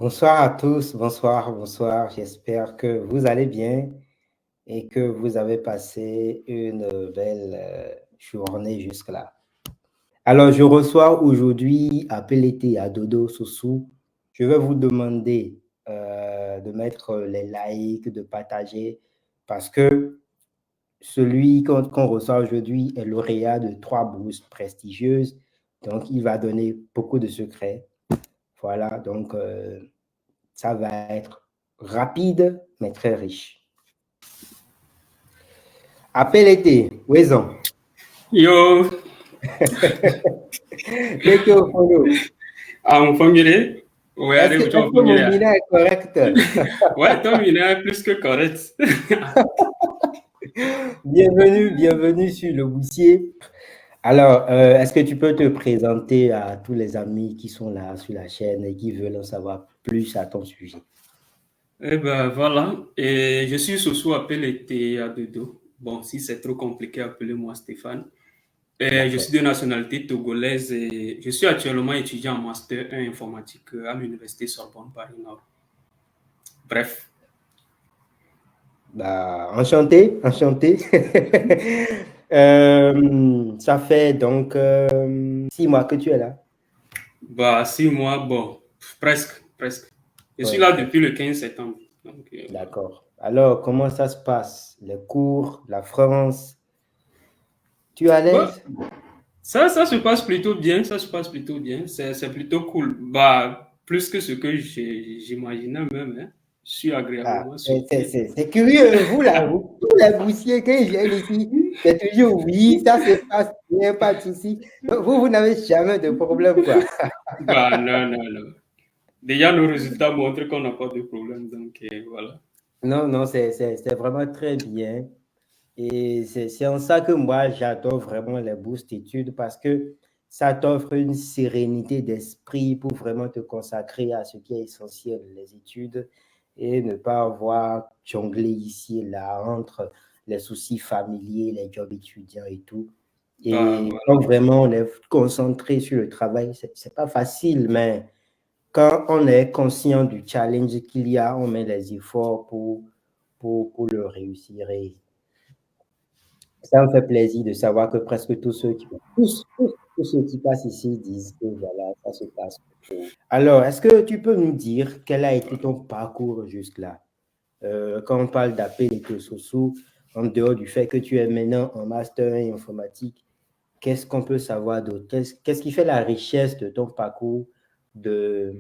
Bonsoir à tous, bonsoir, bonsoir. J'espère que vous allez bien et que vous avez passé une belle journée jusque-là. Alors, je reçois aujourd'hui à Pelleté, à Dodo Soussou. Je vais vous demander de mettre les likes, de partager, parce que celui qu'on reçoit aujourd'hui est lauréat de 3 bourses prestigieuses. Donc, il va donner beaucoup de secrets. Voilà, donc ça va être rapide, mais très riche. Appel été, Wezon. Yo, Dès que vous mon familier? Ouais, est-ce allez, tu vas que mon familier. mina est correct? Ouais, Tom, il est plus que correct. Bienvenue sur le Boussier. Alors, est-ce que tu peux te présenter à tous les amis qui sont là sur la chaîne et qui veulent en savoir plus à ton sujet? Eh ben voilà, et je suis Soso appelé Théa Dodo. Bon, si c'est trop compliqué, appelez-moi Stéphane. Et je D'accord. suis de nationalité togolaise et je suis actuellement étudiant en Master 1 informatique à l'Université Sorbonne Paris Nord. Bref. Bah, enchanté, enchanté. Ça fait donc 6 mois que tu es là. Bah, 6 mois, bon, presque. Je suis Ouais, là depuis le 15 septembre. Donc, voilà. d'accord. Alors, comment ça se passe? Les cours, la France, tu es à Bah, l'aise? ça se passe plutôt bien, ça se passe plutôt bien, c'est plutôt cool. Bah, plus que ce que j'imaginais même, hein. Je suis Ah, agréablement surpris. c'est curieux, vous là, vous, tous les boussiers que j'ai ici, c'est toujours oui, ça se passe bien, pas de souci. Donc, vous n'avez jamais de problème, quoi. Bah, non, non, non. Déjà, nos résultats montrent qu'on n'a pas de problème, donc voilà. Non, non, c'est vraiment très bien. Et c'est en ça que moi, j'adore vraiment les bourses d'études parce que ça t'offre une sérénité d'esprit pour vraiment te consacrer à ce qui est essentiel, les études, et ne pas avoir jonglé ici et là entre les soucis familiers, les jobs étudiants et tout. Bah, Et voilà. quand vraiment on est concentré sur le travail, c'est pas facile, mais quand on est conscient du challenge qu'il y a, on met les efforts pour le réussir. Et ça me fait plaisir de savoir que presque tous ceux qui passent ici disent que voilà, ça se passe. Alors, est-ce que tu peux nous dire quel a été ton parcours jusque-là? Quand on parle d'appel et de sous en dehors du fait que tu es maintenant en master en informatique, qu'est-ce qu'on peut savoir d'autre? Qu'est-ce qui fait la richesse de ton parcours de,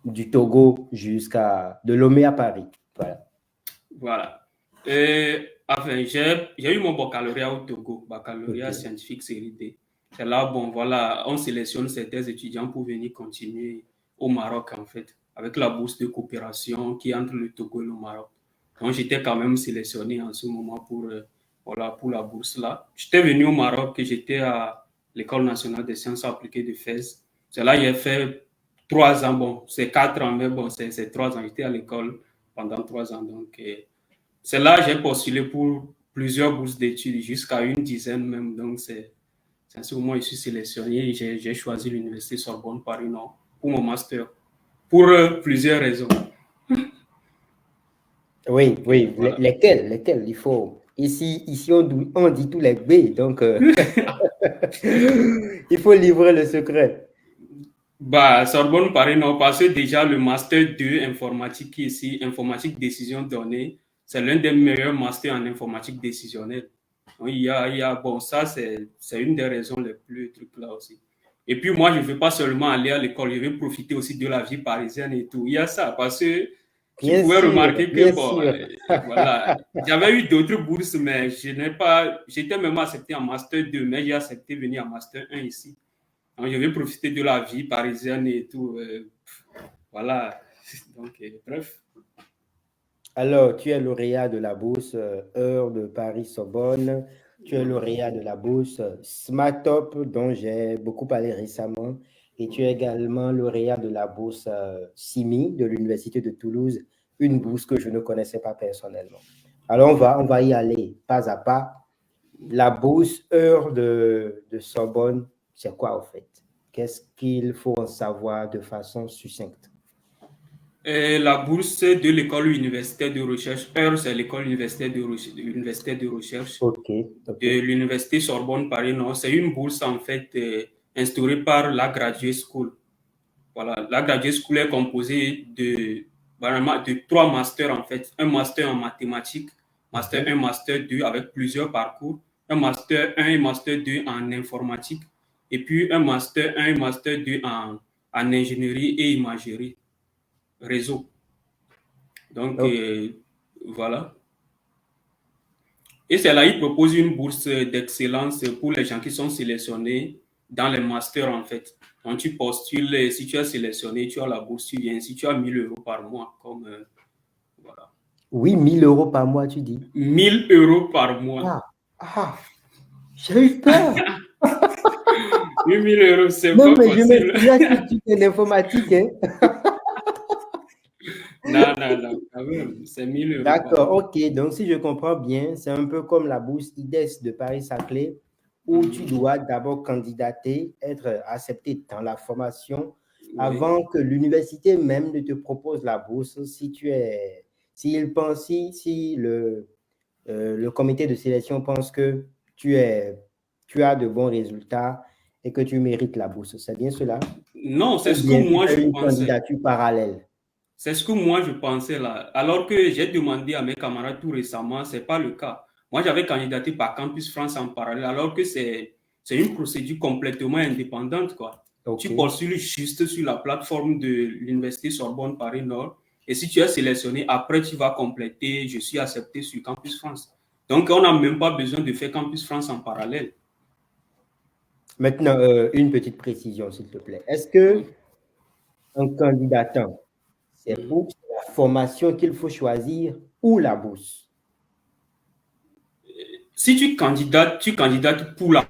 du Togo jusqu'à de Lomé à Paris? Voilà. Voilà. Enfin, j'ai eu mon baccalauréat au Togo, baccalauréat OK. scientifique série D. C'est là, bon, voilà, on sélectionne certains étudiants pour venir continuer au Maroc, en fait, avec la bourse de coopération qui est entre le Togo et le Maroc. Donc, j'étais quand même sélectionné en ce moment pour, voilà, pour la bourse là. J'étais venu au Maroc et j'étais à l'École nationale des sciences appliquées de Fès. C'est là que j'ai fait 3 ans, bon, c'est 4 ans, mais bon, c'est 3 ans. J'étais à l'école pendant 3 ans. Donc, c'est là que j'ai postulé pour plusieurs bourses d'études, jusqu'à une dizaine même. Donc, c'est à ce moment où je suis sélectionné et j'ai choisi l'Université Sorbonne Paris Nord pour mon master, pour plusieurs raisons. Oui, Donc, oui, voilà. lesquels il faut. Ici on dit tous les B, donc il faut livrer le secret. Bah, Sorbonne Paris Nord, parce que déjà le master 2 informatique ici, informatique décision donnée, c'est l'un des meilleurs masters en informatique décisionnelle. Donc, bon, ça, c'est une des raisons les plus trucs là aussi. Et puis, moi, je ne veux pas seulement aller à l'école, je veux profiter aussi de la vie parisienne et tout. Il y a ça, parce que tu Bien pouvais sûr, remarquer que, bien bon, sûr. voilà, j'avais eu d'autres bourses, mais je n'ai pas, j'étais même accepté en master 2, mais j'ai accepté de venir en master 1 ici. Donc, je vais profiter de la vie parisienne et tout. Voilà. Donc, bref. Alors, tu es lauréat de la bourse Heure de Paris-Sorbonne. Tu es lauréat de la bourse Smartop, dont j'ai beaucoup parlé récemment. Et tu es également lauréat de la bourse CIMI de l'Université de Toulouse, une bourse que je ne connaissais pas personnellement. Alors, on va y aller pas à pas. La bourse Heure de Sorbonne, c'est quoi, en fait? Qu'est-ce qu'il faut en savoir de façon succincte? La bourse de l'école universitaire de recherche, c'est l'école universitaire de recherche Ok, ok. de l'université Sorbonne Paris Nord. C'est une bourse en fait instaurée par la Graduate School. Voilà, la Graduate School est composée de 3 masters en fait. Un master en mathématiques, master 1, master 2 avec plusieurs parcours, un master 1 et master 2 en informatique, et puis un master 1 et master 2 en ingénierie et imagerie réseau. Donc, Ok. voilà. Et c'est là, il propose une bourse d'excellence pour les gens qui sont sélectionnés dans les masters, en fait. Donc, tu postules, si tu es sélectionné, tu as la bourse, tu viens. Si tu as 1 000 € par mois, comme, voilà. Oui, 1 000 € par mois, tu dis. 1 000 € par mois. J'ai eu peur. 1 000 €, c'est Non, pas mais je facile. m'excuse si tu fais l'informatique, hein. Non, non, non, quand même, c'est 1 000 € par D'accord, mois. ok. Donc, si je comprends bien, c'est un peu comme la bourse IDES de Paris-Saclay, où tu dois d'abord candidater, être accepté dans la formation Oui. avant que l'université même ne te propose la bourse. S'il pense, si le comité de sélection pense que tu as de bons résultats et que tu mérites la bourse. C'est bien cela? Non, c'est Ou ce que bien tu moi fais je une pensais. candidature parallèle? C'est ce que moi je pensais là. Alors que j'ai demandé à mes camarades tout récemment, ce n'est pas le cas. Moi, j'avais candidaté par Campus France en parallèle, alors que c'est une procédure complètement indépendante, quoi. Ok. Tu postules juste sur la plateforme de l'Université Sorbonne Paris Nord, et si tu es sélectionné, après tu vas compléter, je suis accepté sur Campus France. Donc, on n'a même pas besoin de faire Campus France en parallèle. Maintenant, une petite précision, s'il te plaît. Est-ce que Oui. un candidatant, c'est Mhm. pour la formation qu'il faut choisir ou la bourse? Si tu candidates pour la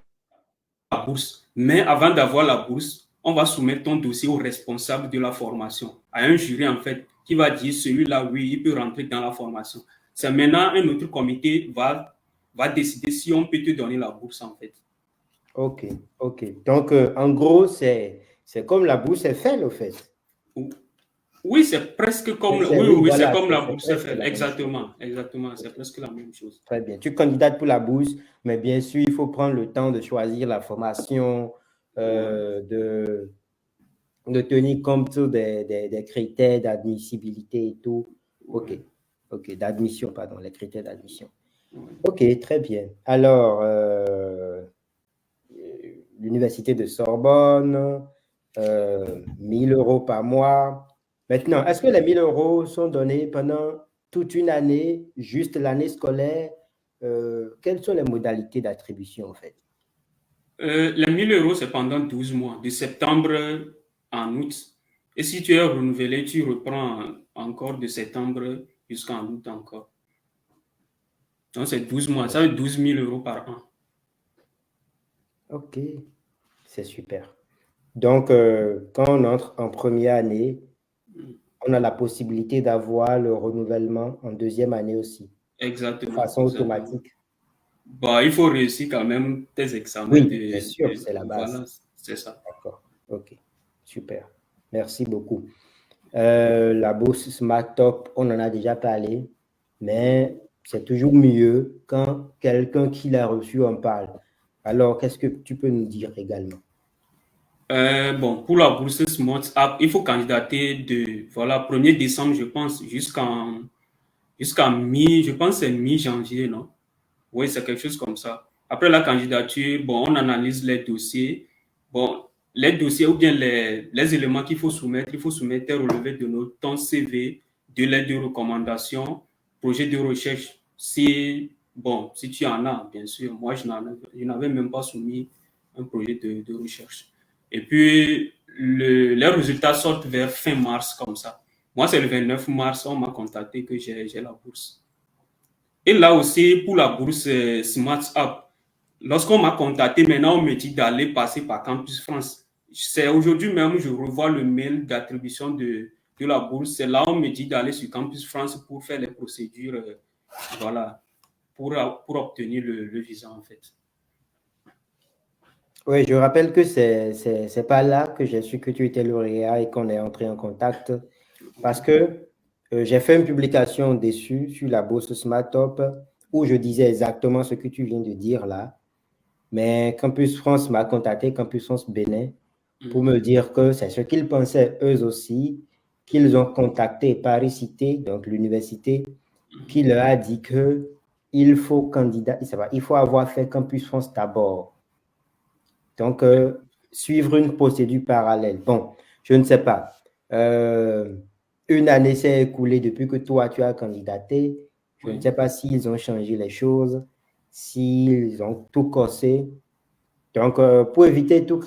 bourse. Mais avant d'avoir la bourse, on va soumettre ton dossier au responsable de la formation, à un jury en fait, qui va dire celui-là, oui, il peut rentrer dans la formation. C'est maintenant un autre comité va décider si on peut te donner la bourse en fait. Ok, ok. Donc, en gros, c'est comme la bourse Eiffel, au fait. Oui, c'est presque comme, oui, oui, Oui, oui, c'est voilà, comme la c'est bourse presque fait. la même chose. Exactement, exactement, Ok, c'est presque la même chose. très bien. Tu candidates pour la bourse, mais bien sûr, il faut prendre le temps de choisir la formation, Ouais. euh, de, de tenir compte des critères d'admissibilité et tout. Ok, Ouais. ok, d'admission, pardon, les critères d'admission. Ouais. Ok, très bien. Alors, l'université de Sorbonne, 1 000 € par mois. Maintenant, est-ce que les 1 000 € sont donnés pendant toute une année, juste l'année scolaire? Quelles sont les modalités d'attribution, en fait? Les 1 000 €, c'est pendant 12 mois, de septembre en août. Et si tu es renouvelé, tu reprends encore de septembre jusqu'en août encore. Donc, c'est 12 mois. Ça fait 12 000 € par an. Ok, c'est super. Donc, quand on entre en première année, on a la possibilité d'avoir le renouvellement en deuxième année aussi, de Exactement, façon exactement. automatique. Bah, il faut réussir quand même tes examens Oui, c'est sûr, c'est la base. Voilà, c'est ça. D'accord. Ok, super. Merci beaucoup. La bourse Smart Top, on en a déjà parlé, mais c'est toujours mieux quand quelqu'un qui l'a reçu en parle. Alors, qu'est-ce que tu peux nous dire également? Bon, pour la bourse Smart App, il faut candidater voilà, 1er décembre, je pense, jusqu'à je pense que c'est mi-janvier, non? Oui, c'est quelque chose comme ça. Après la candidature, bon, on analyse les dossiers. Bon, les dossiers ou bien les éléments qu'il faut soumettre, il faut soumettre tes relevés de notes, ton CV, de l'aide de recommandation, projet de recherche. Bon, si tu en as, bien sûr. Moi, je n'avais même pas soumis un projet de recherche. Et puis, les résultats sortent vers fin mars, comme ça. Moi, c'est le 29 mars, on m'a contacté que j'ai la bourse. Et là aussi, pour la bourse Smart App, lorsqu'on m'a contacté, maintenant on me dit d'aller passer par Campus France. C'est aujourd'hui même, je revois le mail d'attribution de la bourse. C'est là on me dit d'aller sur Campus France pour faire les procédures, voilà, pour obtenir le visa en fait. Oui, je rappelle que c'est pas là que j'ai su que tu étais lauréat et qu'on est entré en contact. Parce que j'ai fait une publication dessus sur la bourse Smartop où je disais exactement ce que tu viens de dire là. Mais Campus France m'a contacté, Campus France Bénin, pour me dire que c'est ce qu'ils pensaient eux aussi, qu'ils ont contacté Paris Cité, donc l'université, qui leur a dit que il faut il faut avoir fait Campus France d'abord. Donc, suivre une procédure parallèle. Bon, je ne sais pas. Une année s'est écoulée depuis que toi, tu as candidaté. Je ne sais pas s'ils ont changé les choses, s'ils ont tout cassé. Donc, pour éviter tout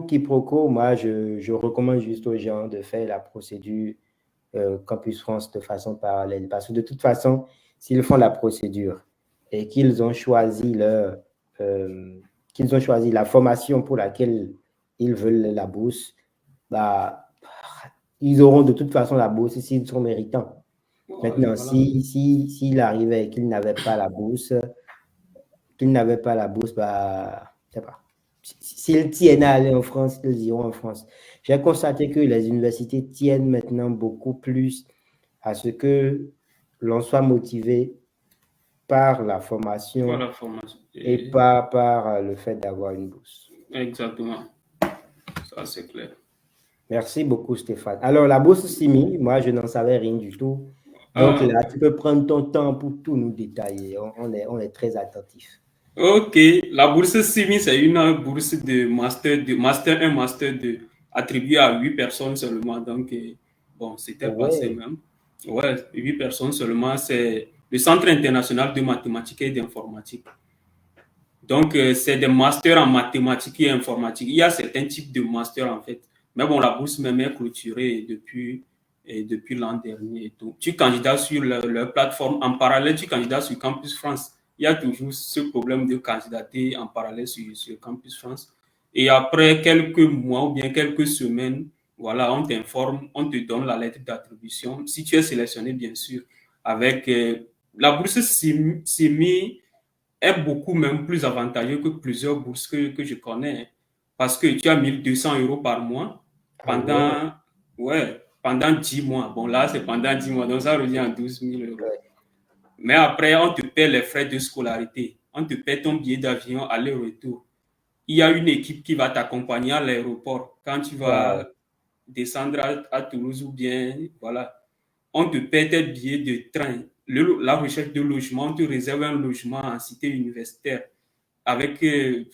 quiproquo, moi, je recommande juste aux gens de faire la procédure Campus France de façon parallèle. Parce que de toute façon, s'ils font la procédure et euh, qu'ils ont choisi la formation pour laquelle ils veulent la bourse, bah, ils auront de toute façon la bourse s'ils sont méritants. Maintenant, Voilà. s'il arrivait qu'ils n'avaient pas la bourse, bah, je sais pas. S'ils tiennent à aller en France, ils iront en France. J'ai constaté que les universités tiennent maintenant beaucoup plus à ce que l'on soit motivé par la formation Voilà, formation. et pas par le fait d'avoir une bourse. Exactement. Ça, c'est clair. Merci beaucoup, Stéphane. Alors, la bourse CIMI, moi, je n'en savais rien du tout. Donc Ah, là, tu peux prendre ton temps pour tout nous détailler. On est très attentif. ok. La bourse CIMI, c'est une bourse de master 1, master 2, attribuée à 8 personnes seulement. Donc, bon, c'était passé Ouais, même. Ouais, 8 personnes seulement. C'est le Centre international de mathématiques et d'informatique. Donc, c'est des masters en mathématiques et informatique. Il y a certains types de masters, en fait. Mais bon, la bourse même est clôturée depuis l'an dernier et tout. Tu candidates sur leur plateforme. En parallèle, tu candidates sur Campus France. Il y a toujours ce problème de candidater en parallèle sur Campus France. Et après quelques mois ou bien quelques semaines, voilà, on t'informe, on te donne la lettre d'attribution. Si tu es sélectionné, bien sûr, avec la bourse semi est beaucoup même plus avantageux que plusieurs bourses que je connais. Parce que tu as 1 200 € par mois ah ouais, pendant 10 mois. Bon, là, c'est pendant 10 mois, donc ça revient à 12 000 €. ouais. Mais après, on te paie les frais de scolarité. On te paie ton billet d'avion aller-retour. Il y a une équipe qui va t'accompagner à l'aéroport quand tu Wow, vas descendre à Toulouse ou bien, voilà, on te paie tes billets de train, la recherche de logement, on te réserve un logement en cité universitaire avec des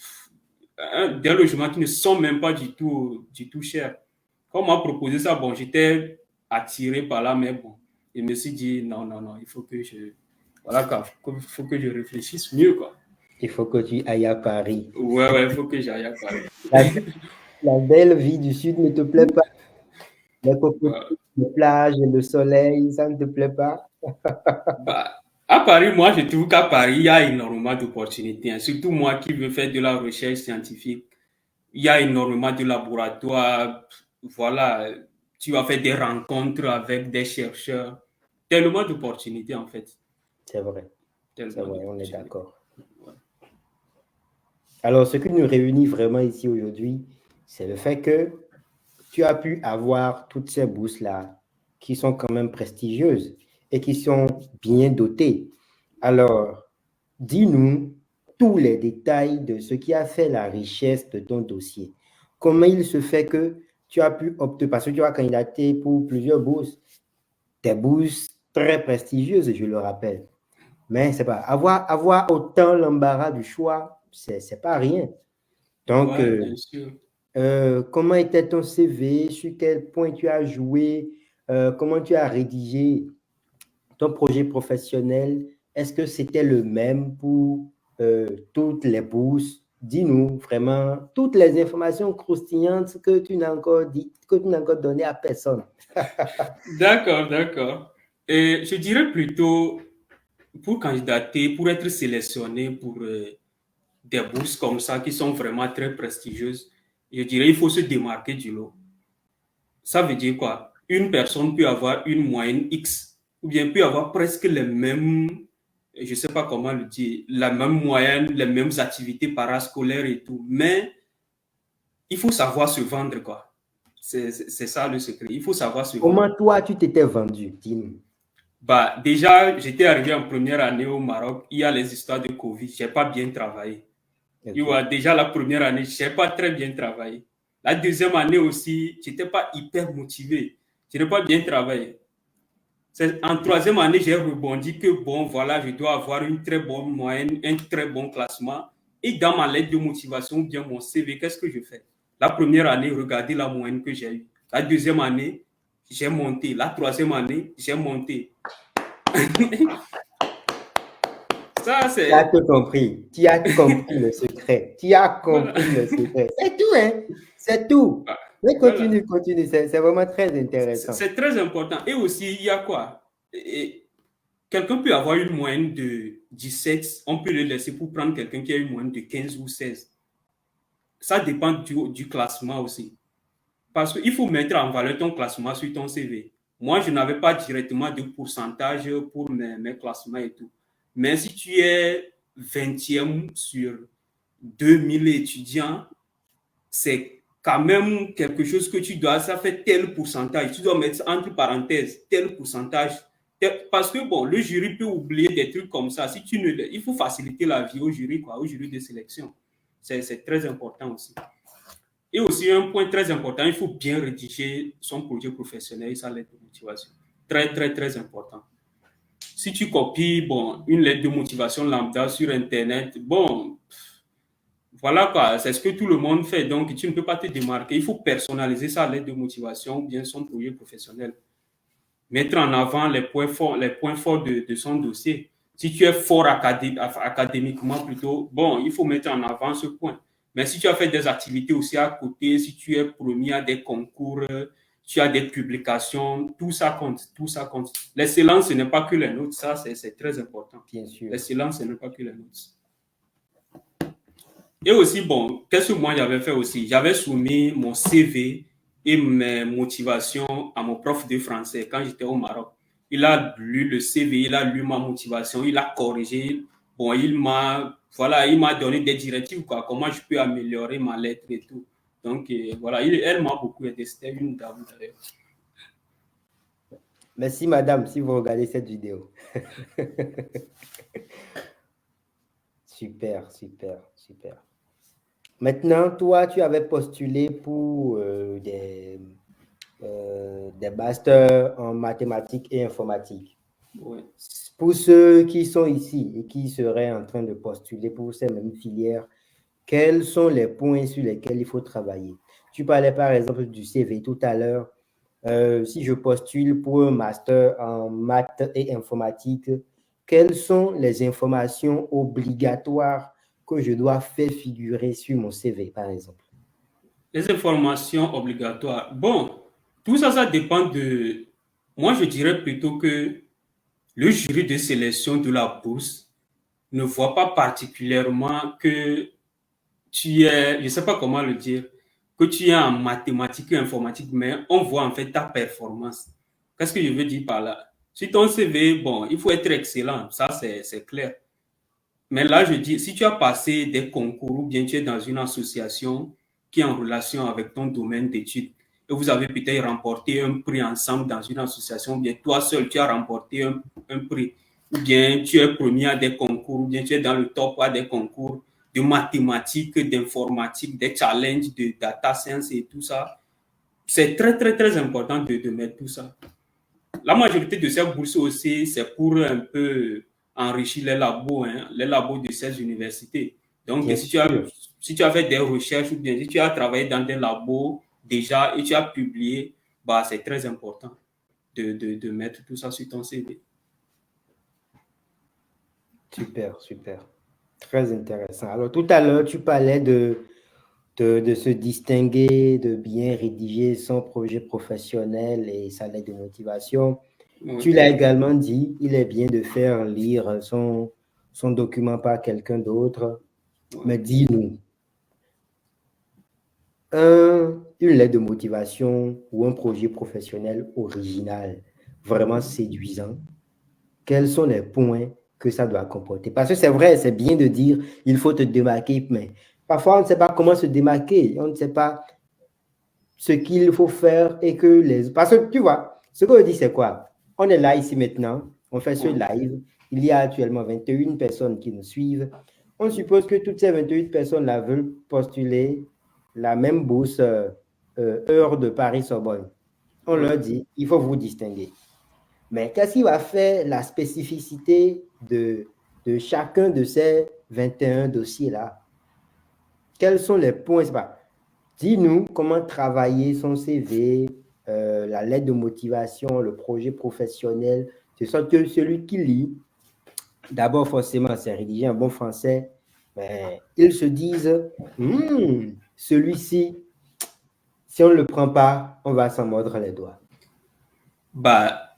logements qui ne sont même pas du tout chers. Quand on m'a proposé ça, bon, j'étais attiré par là, mais bon, je me suis dit non, non, non, il faut que voilà, quoi, faut que je réfléchisse mieux, quoi. il faut que tu ailles à Paris. Ouais, ouais, il faut que j'aille à Paris. La, la belle vie du Sud ne te plaît pas? Les cocotiers, Ouais. les plages et le soleil, ça ne te plaît pas? Bah, à Paris, moi, je trouve qu'à Paris, il y a énormément d'opportunités, hein. Surtout moi qui veux faire de la recherche scientifique. Il y a énormément de laboratoires. Voilà, tu vas faire des rencontres avec des chercheurs. Tellement d'opportunités, en fait. C'est Tellement vrai, on est d'opportunités. d'accord. Ouais. Alors, ce qui nous réunit vraiment ici aujourd'hui, c'est le fait que tu as pu avoir toutes ces bourses-là qui sont quand même prestigieuses et qui sont bien dotées. Alors, dis-nous tous les détails de ce qui a fait la richesse de ton dossier. Comment il se fait que tu as pu opter, parce que tu as candidaté pour plusieurs bourses, des bourses très prestigieuses, je le rappelle. Mais c'est pas, avoir autant l'embarras du choix, c'est pas rien. Donc, Ouais, bien sûr. comment était ton CV? Sur quel point tu as joué? Comment tu as rédigé ton projet professionnel? Est-ce que c'était le même pour toutes les bourses? Dis-nous vraiment toutes les informations croustillantes que tu n'as encore dit, que tu n'as encore donné à personne. D'accord, d'accord. Et je dirais plutôt, pour candidater, pour être sélectionné pour des bourses comme ça qui sont vraiment très prestigieuses, je dirais il faut se démarquer du lot. Ça veut dire quoi? Une personne peut avoir une moyenne X, ou bien peut avoir presque les mêmes, je ne sais pas comment le dire, la même moyenne, les mêmes activités parascolaires et tout, mais il faut savoir se vendre, quoi. C'est ça le secret. Il faut savoir se Comment vendre. toi, tu t'étais vendu, dis-nous? Bah, déjà, j'étais arrivé en première année au Maroc. Il y a les histoires de Covid. Je n'ai pas bien travaillé. Tu vois, Ok. déjà la première année, je n'ai pas très bien travaillé. La deuxième année aussi, je n'étais pas hyper motivé. Je n'ai pas bien travaillé. En troisième année, j'ai rebondi que bon, voilà, je dois avoir une très bonne moyenne, un très bon classement. Et dans ma lettre de motivation ou bien mon CV, qu'est-ce que je fais? La première année, regardez la moyenne que j'ai eue. La deuxième année, j'ai monté. La troisième année, j'ai monté. Ça, Tu as c'est... tout compris. Tu as compris le secret. Tu as Voilà. compris le secret. C'est tout, hein? C'est tout. Mais Voilà. continue, continue. C'est vraiment très intéressant. C'est très important. Et aussi, il y a quoi? Quelqu'un peut avoir une moyenne de 17, on peut le laisser pour prendre quelqu'un qui a une moyenne de 15 ou 16. Ça dépend du classement aussi. Parce qu'il faut mettre en valeur ton classement sur ton CV. Moi, je n'avais pas directement de pourcentage pour mes classements et tout. Mais si tu es 20e sur 2000 étudiants, c'est quand même quelque chose que tu dois, ça fait tel pourcentage. Tu dois mettre entre parenthèses tel pourcentage. Parce que bon, le jury peut oublier des trucs comme ça. Si tu ne, il faut faciliter la vie au jury, quoi, au jury de sélection. C'est très important aussi. Et aussi, un point très important, il faut bien rédiger son projet professionnel et sa lettre de motivation. Très, très, très important. Si tu copies bon, une lettre de motivation lambda sur Internet, bon, voilà quoi, c'est ce que tout le monde fait. Donc, tu ne peux pas te démarquer. Il faut personnaliser sa lettre de motivation ou bien son projet professionnel. Mettre en avant les points forts de son dossier. Si tu es fort académiquement plutôt, bon, il faut mettre en avant ce point. Mais si tu as fait des activités aussi à côté, si tu es promis à des concours, tu as des publications, tout ça compte, tout ça compte. L'excellence, ce n'est pas que les notes, ça c'est très important. Bien sûr. L'excellence, ce n'est pas que les notes. Et aussi, bon, qu'est-ce que moi j'avais fait aussi? J'avais soumis mon CV et mes motivations à mon prof de français quand j'étais au Maroc. Il a lu le CV, il a lu ma motivation, il a corrigé. Bon, voilà, il m'a donné des directives, quoi, comment je peux améliorer ma lettre et tout. Donc, voilà, elle m'a beaucoup aidé. C'était une dame d'ailleurs. Merci, madame, si vous regardez cette vidéo. Super, super, super. Maintenant, toi, tu avais postulé pour des masters en mathématiques et informatique. Ouais. Pour ceux qui sont ici et qui seraient en train de postuler pour ces mêmes filières, quels sont les points sur lesquels il faut travailler? Tu parlais par exemple du CV tout à l'heure. Si je postule pour un master en maths et informatique, quelles sont les informations obligatoires que je dois faire figurer sur mon CV, par exemple? Les informations obligatoires. Bon, tout ça, ça dépend de... Moi, je dirais plutôt que le jury de sélection de la bourse ne voit pas particulièrement que tu es, je ne sais pas comment le dire, que tu es en mathématiques et informatique, mais on voit en fait ta performance. Qu'est-ce que je veux dire par là? Sur ton CV, bon, il faut être excellent, ça c'est clair. Mais là, je dis, si tu as passé des concours ou bien tu es dans une association qui est en relation avec ton domaine d'études et vous avez peut-être remporté un prix ensemble dans une association, ou bien toi seul, tu as remporté un prix, ou bien tu es premier à des concours, ou bien tu es dans le top à des concours de mathématiques, d'informatique, des challenges de data science et tout ça, c'est très, très, très important de mettre tout ça. La majorité de ces bourses aussi, c'est pour un peu enrichir les labos de ces universités. Donc, Bien sûr. si tu as fait des recherches ou bien si tu as travaillé dans des labos déjà et tu as publié, bah, c'est très important de mettre tout ça sur ton CV. Super, super. Très intéressant. Alors, tout à l'heure, tu parlais de se distinguer, de bien rédiger son projet professionnel et sa lettre de motivation. Oui. Tu l'as également dit, il est bien de faire lire son document par quelqu'un d'autre. Oui. Mais dis-nous, une lettre de motivation ou un projet professionnel original, vraiment séduisant, quels sont les points que ça doit comporter? Parce que c'est vrai, c'est bien de dire il faut te démarquer, mais parfois on ne sait pas comment se démarquer. On ne sait pas. ce qu'il faut faire et que les... Parce que tu vois, ce qu'on dit, c'est quoi? On est là ici maintenant, on fait ce live. Il y a actuellement 21 personnes qui nous suivent. On suppose que toutes ces 28 personnes-là veulent postuler la même bourse heure de Paris-Sorbonne. On leur dit, il faut vous distinguer. Mais qu'est-ce qui va faire la spécificité de chacun de ces 21 dossiers-là? Quels sont les points? Dis-nous comment travailler son CV, la lettre de motivation, le projet professionnel, de sorte que celui qui lit, d'abord forcément c'est rédigé en bon français, mais ils se disent, celui-ci, si on ne le prend pas, on va s'en mordre les doigts. Bah,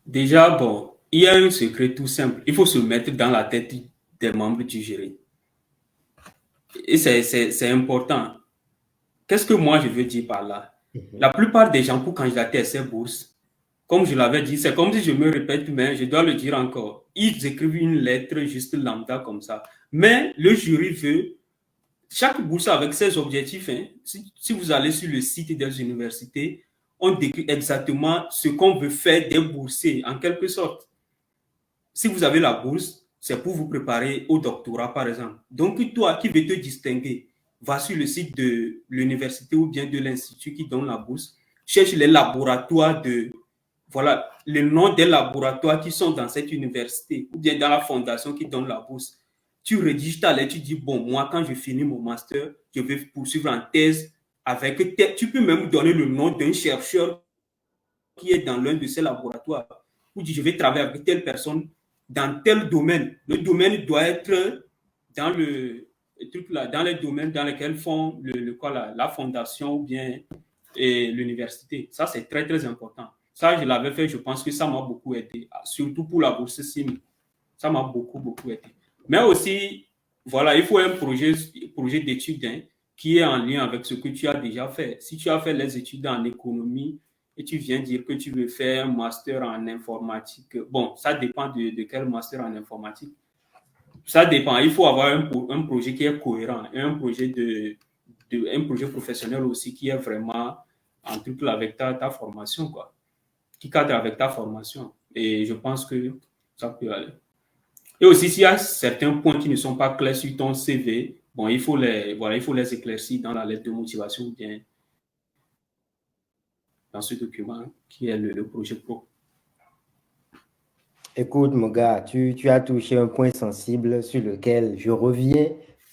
déjà, bon, il y a un secret tout simple. Il faut se mettre dans la tête des membres du jury. Et c'est important. Qu'est-ce que moi je veux dire par là? La plupart des gens pour candidater à ces bourses, comme je l'avais dit, c'est comme si je me répète, mais je dois le dire encore. Ils écrivent une lettre juste lambda comme ça. Mais le jury veut chaque bourse avec ses objectifs. Hein. Si vous allez sur le site des universités, on décrit exactement ce qu'on veut faire des boursiers, en quelque sorte. Si vous avez la bourse, c'est pour vous préparer au doctorat, par exemple. Donc, toi qui veux te distinguer, va sur le site de l'université ou bien de l'institut qui donne la bourse, cherche les laboratoires voilà, le nom des laboratoires qui sont dans cette université ou bien dans la fondation qui donne la bourse. Tu rédiges ta lettre, tu dis, bon, moi, quand je finis mon master, je vais poursuivre en thèse avec... Tu peux même donner le nom d'un chercheur qui est dans l'un de ces laboratoires. Ou dis, je vais travailler avec telle personne dans tel domaine. Le domaine doit être dans dans les domaines dans lesquels font la fondation ou bien l'université. Ça, c'est très, très important. Ça, je l'avais fait, je pense que ça m'a beaucoup aidé, surtout pour la bourse SIM. Ça m'a beaucoup, beaucoup aidé. Mais aussi, voilà, il faut un projet d'études hein, qui est en lien avec ce que tu as déjà fait. Si tu as fait les études en économie et tu viens dire que tu veux faire un master en informatique, bon, ça dépend de quel master en informatique. Ça dépend. Il faut avoir un projet qui est cohérent et un projet un projet professionnel aussi qui est vraiment en triple avec ta formation, quoi. Qui cadre avec ta formation. Et je pense que ça peut aller. Et aussi, s'il y a certains points qui ne sont pas clairs sur ton CV, bon, il faut les éclaircir dans la lettre de motivation ou bien dans ce document qui est le projet pro. Écoute, mon gars, tu as touché un point sensible sur lequel je reviens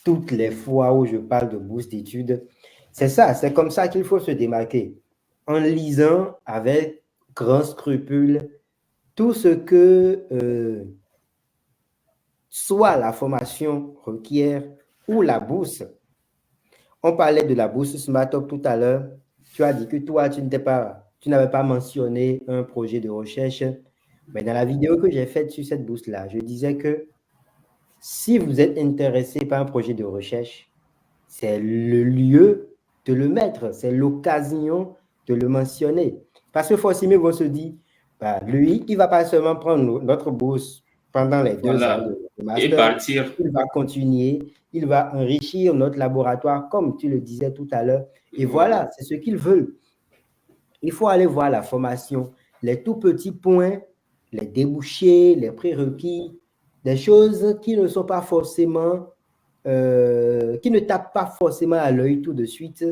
toutes les fois où je parle de bourse d'études. C'est ça, c'est comme ça qu'il faut se démarquer. En lisant avec grand scrupule tout ce que soit la formation requiert ou la bourse. On parlait de la bourse SmartUp tout à l'heure. Tu as dit que toi, tu n'avais pas mentionné un projet de recherche. Mais dans la vidéo que j'ai faite sur cette bourse-là, je disais que si vous êtes intéressé par un projet de recherche, c'est le lieu de le mettre, c'est l'occasion de le mentionner. Parce que forcément, vont se dire, bah, lui, il ne va pas seulement prendre notre bourse pendant les 2 ans de master, et partir. Il va continuer, il va enrichir notre laboratoire, comme tu le disais tout à l'heure. Et voilà, c'est ce qu'ils veulent. Il faut aller voir la formation, les tout petits points, les débouchés, les prérequis, des choses qui ne sont pas forcément, qui ne tapent pas forcément à l'œil tout de suite,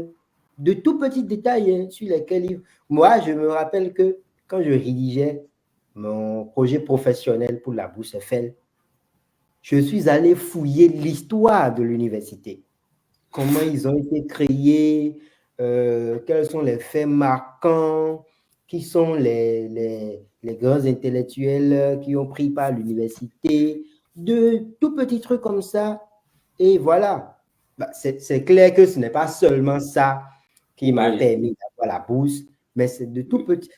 de tout petits détails hein, sur lesquels moi, je me rappelle que quand je rédigeais mon projet professionnel pour la bourse Eiffel, je suis allé fouiller l'histoire de l'université, comment ils ont été créés, quels sont les faits marquants, qui sont les grands intellectuels qui ont pris part à l'université, de tout petits trucs comme ça. Et voilà, bah, c'est clair que ce n'est pas seulement ça qui m'a permis d'avoir la bourse, mais c'est de tout petit.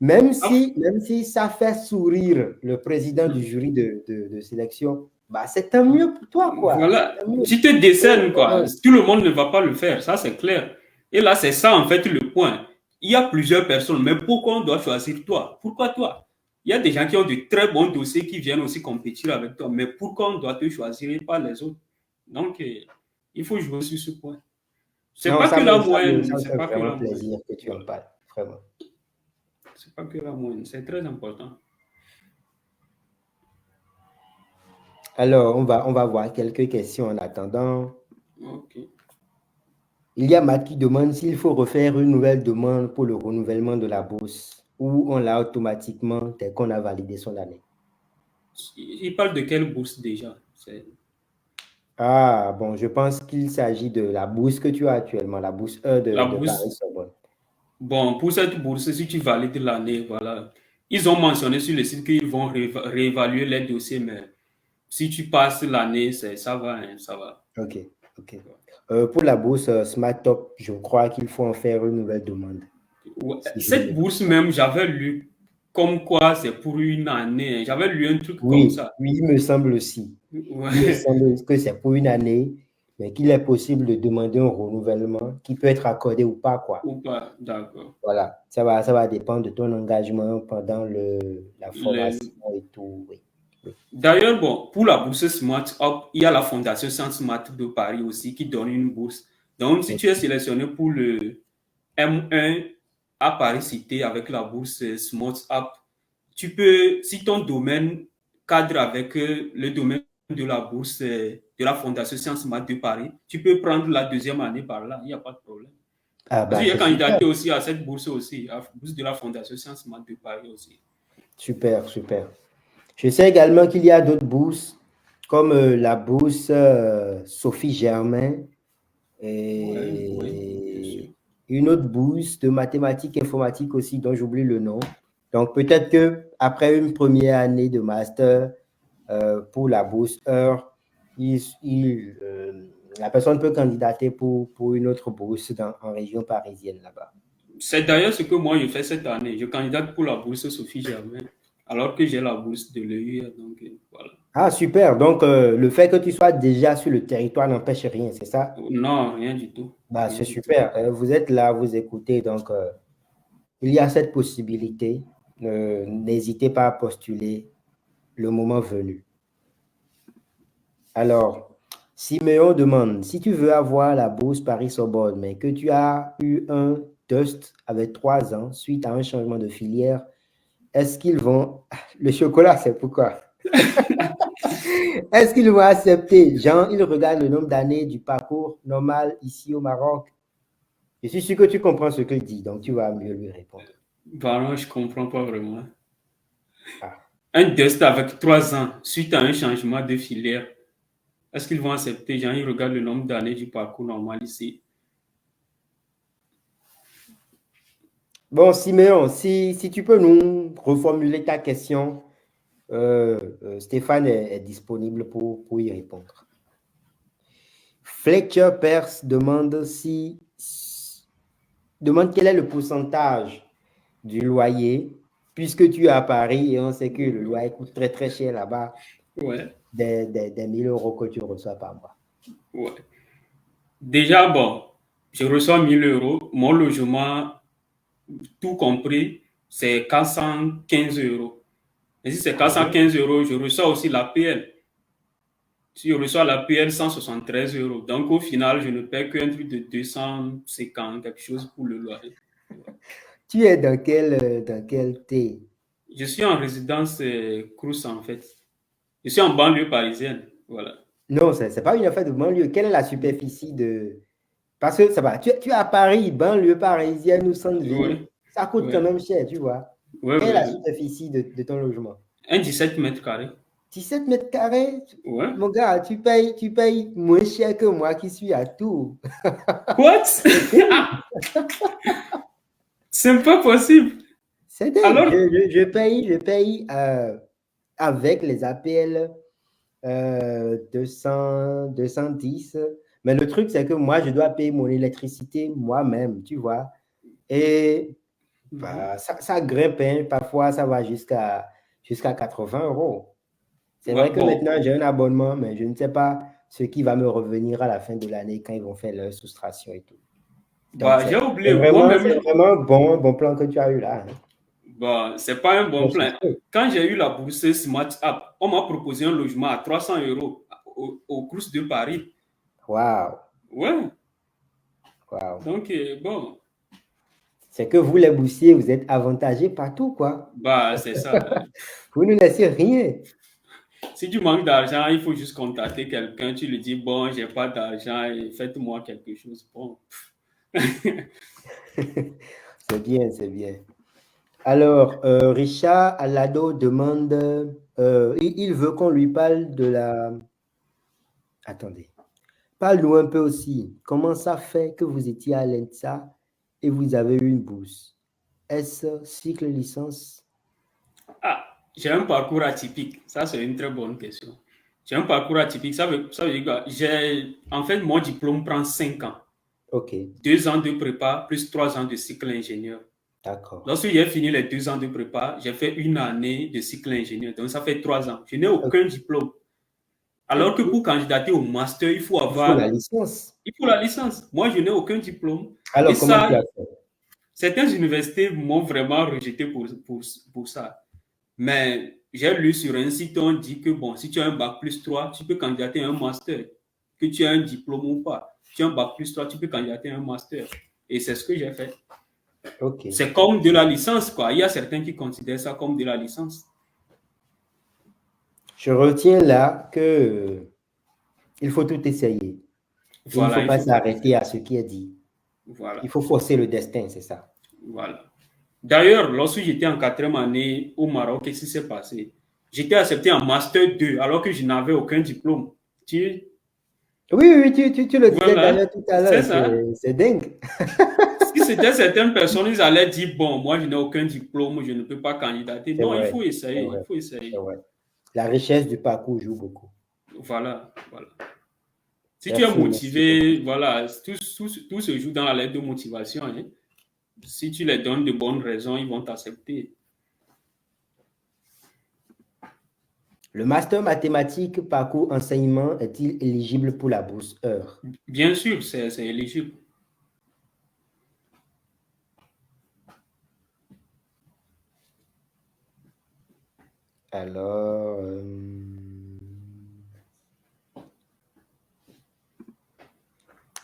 Même si ça fait sourire le président du jury de sélection, bah, c'est tant mieux pour toi, quoi. Voilà, tu te décèles, quoi. Tout le monde ne va pas le faire, ça c'est clair. Et là, c'est ça en fait le point. Il y a plusieurs personnes, mais pourquoi on doit choisir toi? Pourquoi toi? Il y a des gens qui ont de très bons dossiers qui viennent aussi compétir avec toi, mais pourquoi on doit te choisir et pas les autres? Donc, il faut jouer sur ce point. C'est Non, pas que la moyenne, ça me c'est fait pas que vraiment la moyenne. plaisir que tu en Voilà. parles, vraiment. C'est pas que la moyenne, c'est très important. Alors, on va voir quelques questions en attendant. Ok. Il y a Matt qui demande s'il faut refaire une nouvelle demande pour le renouvellement de la bourse ou on l'a automatiquement dès qu'on a validé son année. Il parle de quelle bourse déjà? Ah, bon, je pense qu'il s'agit de la bourse que tu as actuellement, la bourse E La de bourse. Paris-Sorbonne. Bon, pour cette bourse, si tu valides l'année, voilà. Ils ont mentionné sur le site qu'ils vont réévaluer les dossiers, mais si tu passes l'année, ça va, hein, ça va. Ok, ok. Pour la bourse Smart Top, je crois qu'il faut en faire une nouvelle demande. Ouais, Si je cette ne- bourse même, j'avais lu comme quoi c'est pour une année, hein. J'avais lu un truc comme Oui, ça. oui, il me semble aussi. Il me Ouais. semble que c'est pour une année, mais qu'il est possible de demander un renouvellement qui peut être accordé ou pas, quoi. Ou pas, d'accord. Voilà, ça va dépendre de ton engagement pendant la Le- formation et tout. Oui, oui. D'ailleurs, bon, pour la bourse Smart Up, il y a la Fondation Sciences Smart de Paris aussi qui donne une bourse. Donc, si tu es sélectionné pour le M1 à Paris Cité avec la bourse Smart Up, tu peux, si ton domaine cadre avec le domaine de la bourse de la Fondation Sciences Smart de Paris, tu peux prendre la deuxième année par là, il n'y a pas de problème. Ah Parce bah que j'ai c'est super, candidaté aussi à cette bourse aussi, à la bourse de la Fondation Sciences Smart de Paris aussi. super, super. Je sais également qu'il y a d'autres bourses, comme la bourse Sophie Germain Oui, oui, bien sûr. et une autre bourse de mathématiques informatiques aussi, dont j'oublie le nom. Donc peut-être que après une première année de master pour la bourse Heure, la personne peut candidater pour une autre bourse en région parisienne là-bas. C'est d'ailleurs ce que moi je fais cette année. Je candidate pour la bourse Sophie Germain, alors que j'ai la bourse de l'EUR. Donc voilà. Ah, super. Donc, le fait que tu sois déjà sur le territoire n'empêche rien, c'est ça? Non, rien du tout. Bah, Rien c'est du tout. super. Vous êtes là, vous écoutez. Donc, il y a cette possibilité. N'hésitez pas à postuler le moment venu. Alors, Siméon demande, si tu veux avoir la bourse Paris-Sorbonne, mais que tu as eu un test avec 3 ans suite à un changement de filière, est-ce qu'ils vont... Le chocolat, c'est pourquoi? Est-ce qu'ils vont accepter? Jean, il regarde le nombre d'années du parcours normal ici au Maroc. Je suis sûr que tu comprends ce qu'il dit, donc tu vas mieux lui répondre. Vraiment, je comprends pas vraiment. Ah. Un test avec 3 ans suite à un changement de filière. Est-ce qu'ils vont accepter? Genre, ils regardent le nombre d'années du parcours normal ici. Bon, Siméon, si tu peux nous reformuler ta question, Stéphane est disponible pour y répondre. Fletcher Perse demande quel est le pourcentage du loyer, puisque tu es à Paris et on sait que le loyer coûte très très cher là-bas, Ouais, des 1000 euros que tu reçois par mois. ouais. Déjà, bon, je reçois 1 000 euros. Mon logement, tout compris, c'est 415 euros. Et si c'est Ah bon? 415 euros, je reçois aussi l'APL. Si je reçois l'APL, 173 euros. Donc, au final, je ne paie qu'un truc de 250, quelque chose pour le loyer. Tu es dans quel thé? Je suis en résidence Crous, en fait. Je suis en banlieue parisienne. Voilà. Non, ce n'est pas une affaire de banlieue. Quelle est la superficie de... Parce que ça va, tu es à Paris, banlieue parisienne ou centre-ville, Oui, ça coûte quand oui, même cher, tu vois. oui, Quelle est la oui. superficie de ton logement? Un 17 mètres carrés. 17 mètres carrés? Ouais. Mon gars, tu payes moins cher que moi qui suis à Tours. What? C'est pas possible. C'est dingue. Alors, Je paye avec les APL 210. Mais le truc, c'est que moi, je dois payer mon électricité moi-même, tu vois. Et bah, ça grimpe, hein. Parfois, ça va jusqu'à 80 euros. C'est ouais, vrai que bon, maintenant, j'ai un abonnement, mais je ne sais pas ce qui va me revenir à la fin de l'année quand ils vont faire leur soustraction et tout. Donc, bah, j'ai oublié. c'est Moi-même, vraiment bon plan que tu as eu là, hein. bah, c'est pas un bon Bon plan. succès. Quand j'ai eu la bourse Smart App, on m'a proposé un logement à 300 euros au Crous de Paris. Waouh, Ouais. Wow. Donc, bon, C'est que vous, les boursiers, vous êtes avantagés partout, quoi. bah, c'est ça. Vous ne laissez rien. Si tu manques d'argent, il faut juste contacter quelqu'un. Tu lui dis, bon, j'ai pas d'argent et faites-moi quelque chose. Bon. C'est bien, c'est bien. Alors, Richard Alado demande, il veut qu'on lui parle de la... Attendez. Parle-nous un peu aussi. Comment ça fait que vous étiez à l'ENSA et vous avez eu une bourse? Est-ce cycle licence? Ah, j'ai un parcours atypique. Ça, c'est une très bonne question. J'ai un parcours atypique. Ça veut dire que en fait, mon diplôme prend 5 ans. OK, 2 ans de prépa plus 3 ans de cycle ingénieur. d'accord. Lorsque j'ai fini les 2 ans de prépa, j'ai fait une année de cycle ingénieur. Donc, ça fait 3 ans. Je n'ai aucun diplôme. Alors que pour candidater au master, Il faut la licence. il faut la licence. Moi, je n'ai aucun diplôme. Et Alors, comment tu ça, as fait? certaines universités m'ont vraiment rejeté pour ça. Mais j'ai lu sur un site, on dit que bon, si tu as un bac plus 3, tu peux candidater à un master. Que tu as un diplôme ou pas. Si tu as un bac plus 3, tu peux candidater à un master. Et c'est ce que j'ai fait. OK. C'est comme de la licence, quoi. Il y a certains qui considèrent ça comme de la licence. Je retiens là que il faut tout essayer. Et il ne Voilà, faut il pas faut tout s'arrêter à ce qui est dit. Il Voilà, faut forcer le destin, c'est ça. voilà. D'ailleurs, lorsque j'étais en quatrième année au Maroc, qu'est-ce qui s'est passé? J'étais accepté en Master 2 alors que je n'avais aucun diplôme. Tu... Oui, oui, tu le disais Voilà, d'ailleurs tout à c'est l'heure, ça. c'est dingue. Si c'était certaines personnes, ils allaient dire, bon, moi je n'ai aucun diplôme, je ne peux pas candidater. C'est Non, il vrai, faut c'est essayer, il vrai, faut c'est essayer. vrai. La richesse du parcours joue beaucoup. Voilà, voilà. Si tu es Merci, merci beaucoup. motivé, voilà, tout se joue dans la lettre de motivation, hein. Si tu les donnes de bonnes raisons, ils vont t'accepter. Le master mathématique parcours enseignement est-il éligible pour la bourse heure? Bien sûr, c'est éligible. Alors,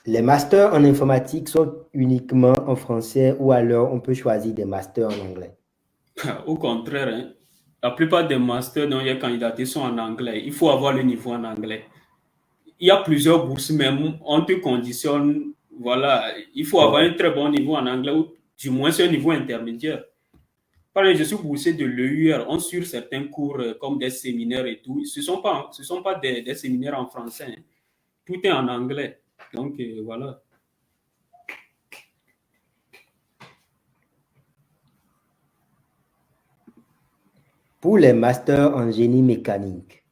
les masters en informatique sont uniquement en français ou alors on peut choisir des masters en anglais? Au contraire, hein, la plupart des masters dont il y a candidaté sont en anglais. Il faut avoir le niveau en anglais. Il y a plusieurs bourses, même on te conditionne, voilà, il faut C'est avoir vrai. un très bon niveau en anglais, ou du moins c'est un niveau intermédiaire. Par exemple, je suis boursier de l'EUR, on suit certains cours comme des séminaires et tout. Ce sont pas des séminaires en français, hein. Tout est en anglais. Donc, voilà. Pour les masters en génie mécanique,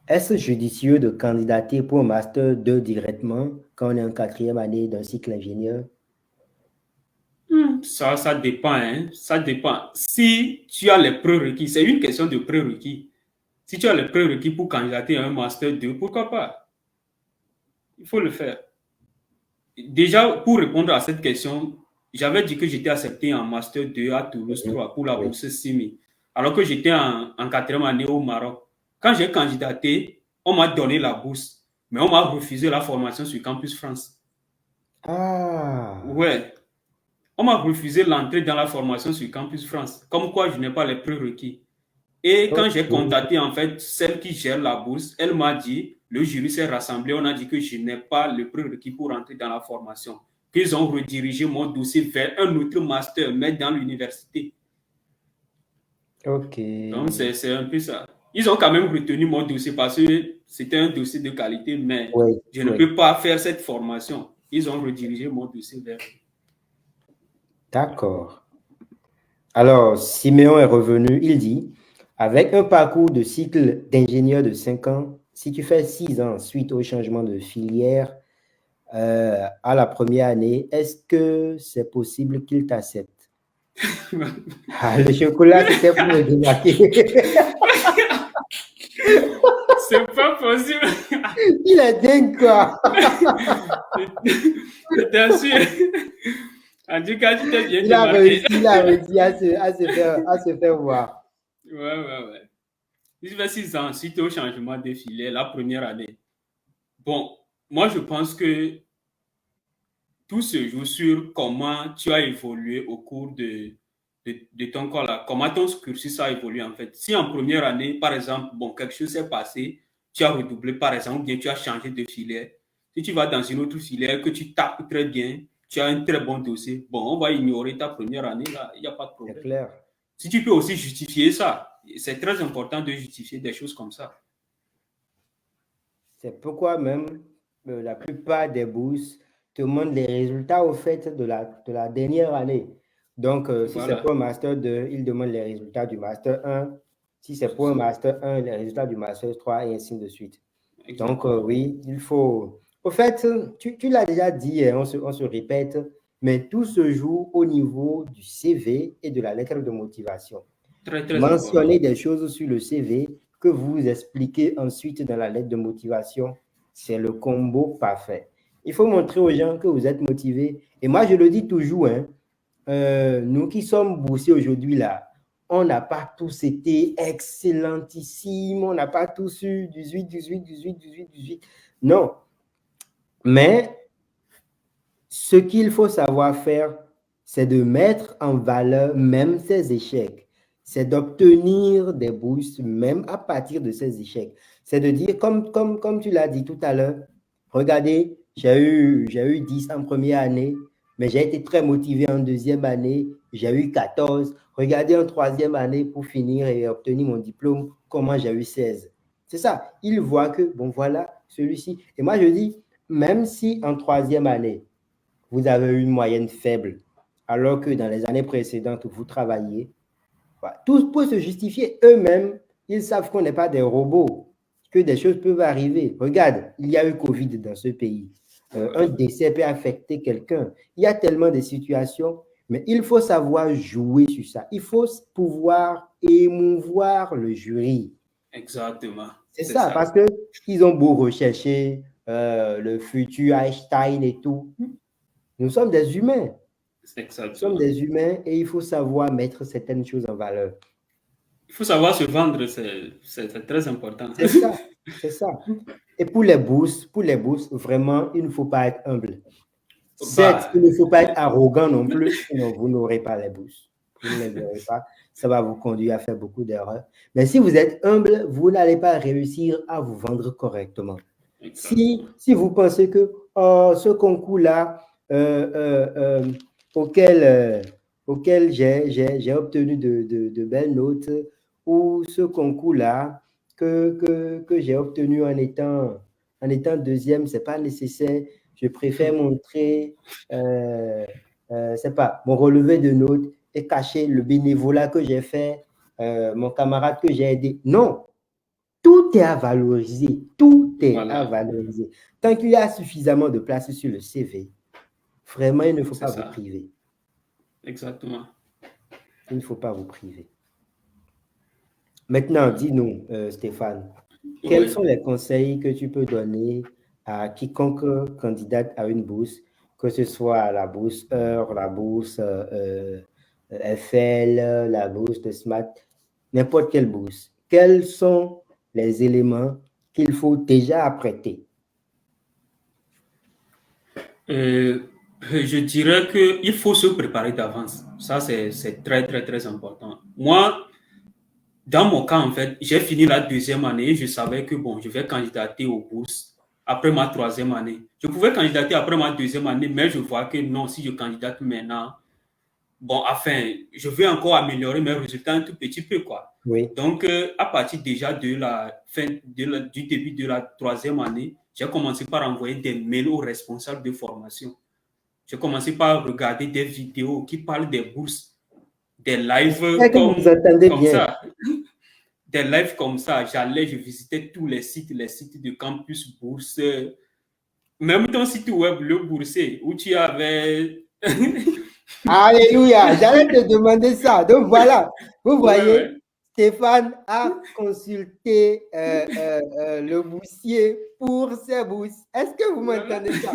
est-ce judicieux de candidater pour un master 2 directement quand on est en quatrième année d'un cycle ingénieur? Ça dépend, hein. Ça dépend. Si tu as les prérequis, c'est une question de prérequis. Si tu as les prérequis pour candidater à un master 2, pourquoi pas? Il faut le faire. Déjà, pour répondre à cette question, j'avais dit que j'étais accepté en Master 2 à Toulouse Mhm. 3 pour la Oui. bourse CIMI, alors que j'étais en quatrième année au Maroc. Quand j'ai candidaté, on m'a donné la bourse, mais on m'a refusé la formation sur Campus France. Ah, Ouais, on m'a refusé l'entrée dans la formation sur Campus France, comme quoi je n'ai pas les prérequis. Et quand j'ai ok. contacté en fait celle qui gère la bourse, elle m'a dit, le jury s'est rassemblé, on a dit que je n'ai pas le prérequis pour entrer dans la formation. Qu'ils ont redirigé mon dossier vers un autre master, mais dans l'université. Ok. Donc c'est un peu ça. Ils ont quand même retenu mon dossier parce que c'était un dossier de qualité, mais Oui, je ne oui. peux pas faire cette formation. Ils ont redirigé mon dossier vers... D'accord. Alors, Siméon est revenu, il dit, avec un parcours de cycle d'ingénieur de 5 ans, si tu fais 6 ans suite au changement de filière à la première année, est-ce que c'est possible qu'il t'accepte? Ah, le chocolat, c'était pour me démarquer. C'est pas possible. Il est dingue, quoi. Je t'assure. En tout cas, tu t'es bien Il a démarqué. réussi, il a réussi à se faire voir. Ouais. Je vais 6 ans suite au changement de filet, la première année. Bon, moi, je pense que tout se joue sur comment tu as évolué au cours de ton corps là, comment ton cursus a évolué en fait. Si en première année, par exemple, bon, quelque chose s'est passé, tu as redoublé par exemple, ou bien tu as changé de filière. Si tu vas dans une autre filière que tu tapes très bien, tu as un très bon dossier, bon, on va ignorer ta première année là, il n'y a pas de C'est problème. clair. Si tu peux aussi justifier ça, c'est très important de justifier des choses comme ça. C'est pourquoi même la plupart des bourses te montrent les résultats au fait de la dernière année. Donc, si c'est pour Voilà. un Master 2, ils demandent les résultats du Master 1. Si c'est C'est pour un ça. Master 1, les résultats du Master 3 et ainsi de suite. Donc, Exactement. oui, il faut... Au fait, tu l'as déjà dit, hein, on se répète, mais tout se joue au niveau du CV et de la lettre de motivation. Très, très important. Mentionner des choses sur le CV que vous expliquez ensuite dans la lettre de motivation, c'est le combo parfait. Il faut montrer aux gens que vous êtes motivés. Et moi, je le dis toujours, hein, nous qui sommes boursiers aujourd'hui, là, on n'a pas tous été excellentissimes, on n'a pas tous eu 18, 18, 18, 18, 18. Non. Mais ce qu'il faut savoir faire, c'est de mettre en valeur même ses échecs. C'est d'obtenir des bourses même à partir de ces échecs. C'est de dire, comme tu l'as dit tout à l'heure, regardez, j'ai eu 10 en première année, mais j'ai été très motivé en deuxième année, j'ai eu 14. Regardez en troisième année pour finir et obtenir mon diplôme, comment j'ai eu 16. C'est ça. Il voit que, bon, voilà, celui-ci. Et moi, je dis, même si en troisième année, vous avez une moyenne faible, alors que dans les années précédentes, vous travaillez. Voilà. Tout peut se justifier. Eux-mêmes, ils savent qu'on n'est pas des robots, que des choses peuvent arriver. Regarde, il y a eu Covid dans ce pays. Un Ouais. décès peut affecter quelqu'un. Il y a tellement de situations, mais il faut savoir jouer sur ça. Il faut pouvoir émouvoir le jury. Exactement. C'est C'est ça, ça. parce qu'ils ont beau rechercher le futur Einstein et tout. Nous sommes des humains. C'est Nous sommes exactement. des humains et il faut savoir mettre certaines choses en valeur. Il faut savoir se vendre, c'est très important. C'est ça, c'est ça. Et pour les bourses, vraiment, il ne faut pas être humble. Certes, il Bah, ne faut pas être arrogant non plus, sinon vous n'aurez pas les bourses. Vous ne les aurez pas. Ça va vous conduire à faire beaucoup d'erreurs. Mais si vous êtes humble, vous n'allez pas réussir à vous vendre correctement. exactement. Si vous pensez que oh, ce concours-là, euh, euh, euh, auquel, auquel j'ai obtenu de belles notes, ou ce concours-là que j'ai obtenu en étant deuxième, ce n'est pas nécessaire. Je préfère montrer, c'est pas, mon relevé de notes et cacher le bénévolat que j'ai fait, mon camarade que j'ai aidé. Non, tout est à valoriser. Tout est à Voilà. valoriser. Tant qu'il y a suffisamment de place sur le CV, vraiment, il ne faut C'est pas vous ça. priver. Exactement. Il ne faut pas vous priver. Maintenant, dis-nous, Stéphane, quels Oui. sont les conseils que tu peux donner à quiconque candidate à une bourse, que ce soit la bourse Heure, la bourse FL, la bourse de SMAT, n'importe quelle bourse? Quels sont les éléments qu'il faut déjà apprêter? Je dirais qu'il faut se préparer d'avance. Ça, c'est très, très, très important. Moi, dans mon cas, en fait, j'ai fini la deuxième année. Je savais que, bon, je vais candidater aux bourses après ma troisième année. Je pouvais candidater après ma deuxième année, mais je vois que non, si je candidate maintenant, bon, enfin, je vais encore améliorer mes résultats un tout petit peu, quoi. Oui. Donc, à partir déjà de la fin, du début de la troisième année, j'ai commencé par envoyer des mails aux responsables de formation. J'ai commencé par regarder des vidéos qui parlent des bourses, des lives J'espère que vous vous entendez comme bien. ça. Des lives comme ça. J'allais, je visitais tous les sites de campus bourse. Même ton site web, le boursier, où tu avais. Alléluia, j'allais te demander ça. Donc voilà, vous Ouais, voyez, ouais. Stéphane a consulté le boursier pour ses bourses. Est-ce que vous Voilà. m'entendez ça?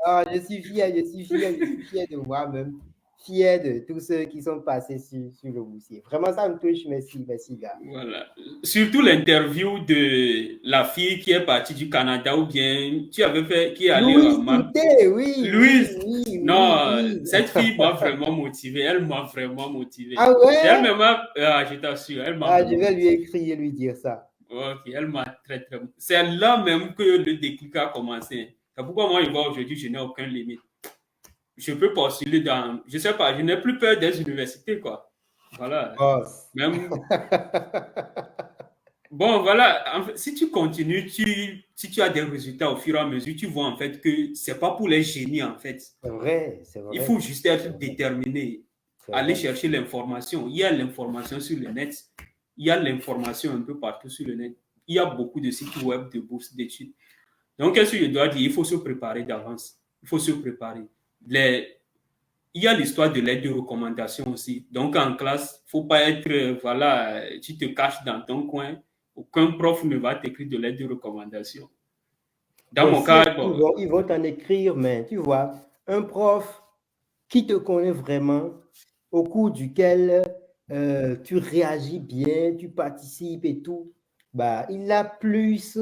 Ah, je suis fier, je suis fier, je suis fier de moi-même. fier de tous ceux qui sont passés sur le boursier. Vraiment, ça me touche. Merci, gars. Voilà. Surtout l'interview de la fille qui est partie du Canada ou bien tu avais fait, qui est allée à Louise Touté, oui, Louise. Non, oui. cette fille m'a vraiment motivé. Elle m'a vraiment motivé. Ah C'est elle ouais? même, je t'assure, elle m'a Ah, je vraiment vais lui motivé. écrire et lui dire ça. Ok, elle m'a très, très. C'est là même que le déclic a commencé. C'est pourquoi moi, je vois aujourd'hui, je n'ai aucune limite. Je peux postuler dans. Je sais pas, je n'ai plus peur des universités, quoi. Voilà. Boss. Même. Bon, voilà. En fait, si tu continues, si tu as des résultats au fur et à mesure, tu vois en fait que c'est pas pour les génies, en fait. C'est vrai, c'est Il vrai. faut juste être déterminé, C'est aller vrai. chercher l'information. Il y a l'information sur le net, il y a l'information un peu partout sur le net. Il y a beaucoup de sites web de bourses d'études. Donc, qu'est-ce que je dois dire? Il faut se préparer d'avance. Il faut se préparer. Il y a l'histoire de l'aide de recommandation aussi. Donc, en classe, il ne faut pas être, voilà, tu te caches dans ton coin. Aucun prof ne va t'écrire de l'aide de recommandation. Dans Bon, mon si cas, ils vont t'en écrire, mais tu vois, un prof qui te connaît vraiment, au cours duquel tu réagis bien, tu participes et tout, bah, il a plus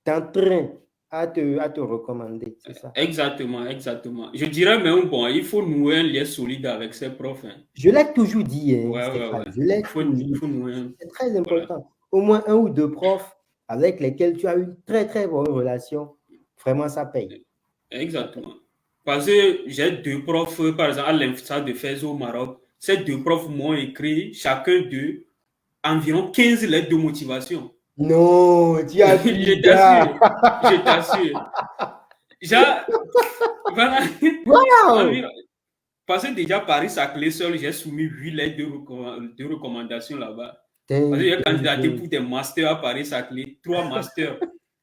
d'entrain à te recommander, c'est ça. exactement, exactement. Je dirais même, bon, il faut nouer un lien solide avec ses profs, hein. Je l'ai toujours dit, hein, Ouais, ouais, Stéphane, ouais. je l'ai Il toujours faut dit. nouer un. C'est très Voilà. important. Au moins un ou deux profs avec lesquels tu as une très, très bonne relation. Vraiment, ça paye. Ça paye. Exactement. Parce que j'ai deux profs, par exemple, à l'Infsa de Fès au Maroc. Ces deux profs m'ont écrit, chacun d'eux, environ 15 lettres de motivation. Non, tu as Je bu, gars. t'assure. Je t'assure. Déjà, voilà. Wow! Environ- Parce que déjà, Paris-Saclay seul, j'ai soumis 8 lettres de recommandation là-bas. Parce que j'ai candidaté pour des masters à Paris-Saclay, 3 masters.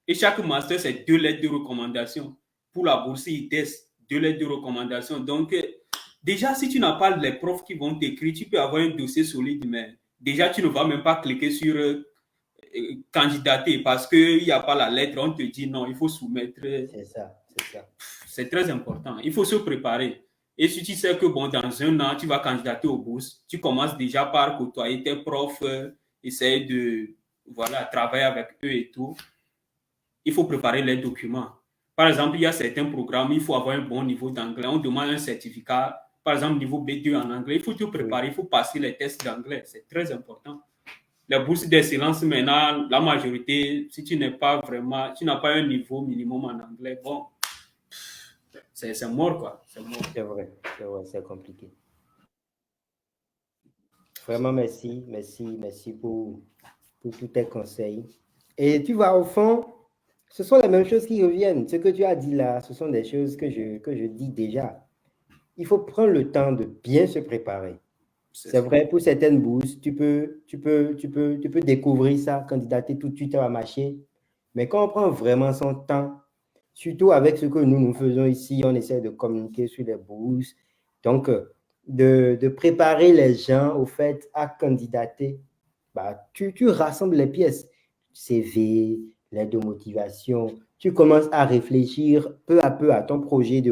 Et chaque master, c'est 2 lettres de recommandation. Pour la bourse ITES, 2 lettres de recommandation. Donc, déjà, si tu n'as pas les profs qui vont t'écrire, tu peux avoir un dossier solide, mais déjà, tu ne vas même pas cliquer sur candidater parce qu'il n'y a pas la lettre. On te dit non, il faut soumettre. C'est ça, c'est ça. C'est très important. Il faut se préparer. Et si tu sais que bon, dans un an, tu vas candidater aux bourses, tu commences déjà par côtoyer tes profs, essayer de voilà, travailler avec eux et tout. Il faut préparer les documents. Par exemple, il y a certains programmes, il faut avoir un bon niveau d'anglais. On demande un certificat, par exemple, niveau B2 en anglais. Il faut te Oui. préparer, il faut passer les tests d'anglais. C'est très important. Les bourses d'excellence, maintenant, la majorité, si tu n'es pas vraiment, tu n'as pas un niveau minimum en anglais, bon, c'est mort, quoi. C'est mort. C'est vrai, c'est compliqué. Vraiment, merci pour tous tes conseils. Et tu vois, au fond, ce sont les mêmes choses qui reviennent. Ce que tu as dit là, ce sont des choses que je dis déjà. Il faut prendre le temps de bien se préparer. C'est vrai, pour certaines bourses, tu peux découvrir ça, candidater tout de suite, ça va marcher. Mais quand on prend vraiment son temps, surtout avec ce que nous faisons ici, on essaie de communiquer sur les bourses. Donc, de préparer les gens au fait à candidater, bah, tu rassembles les pièces. CV, lettre de motivation. Tu commences à réfléchir peu à peu à ton projet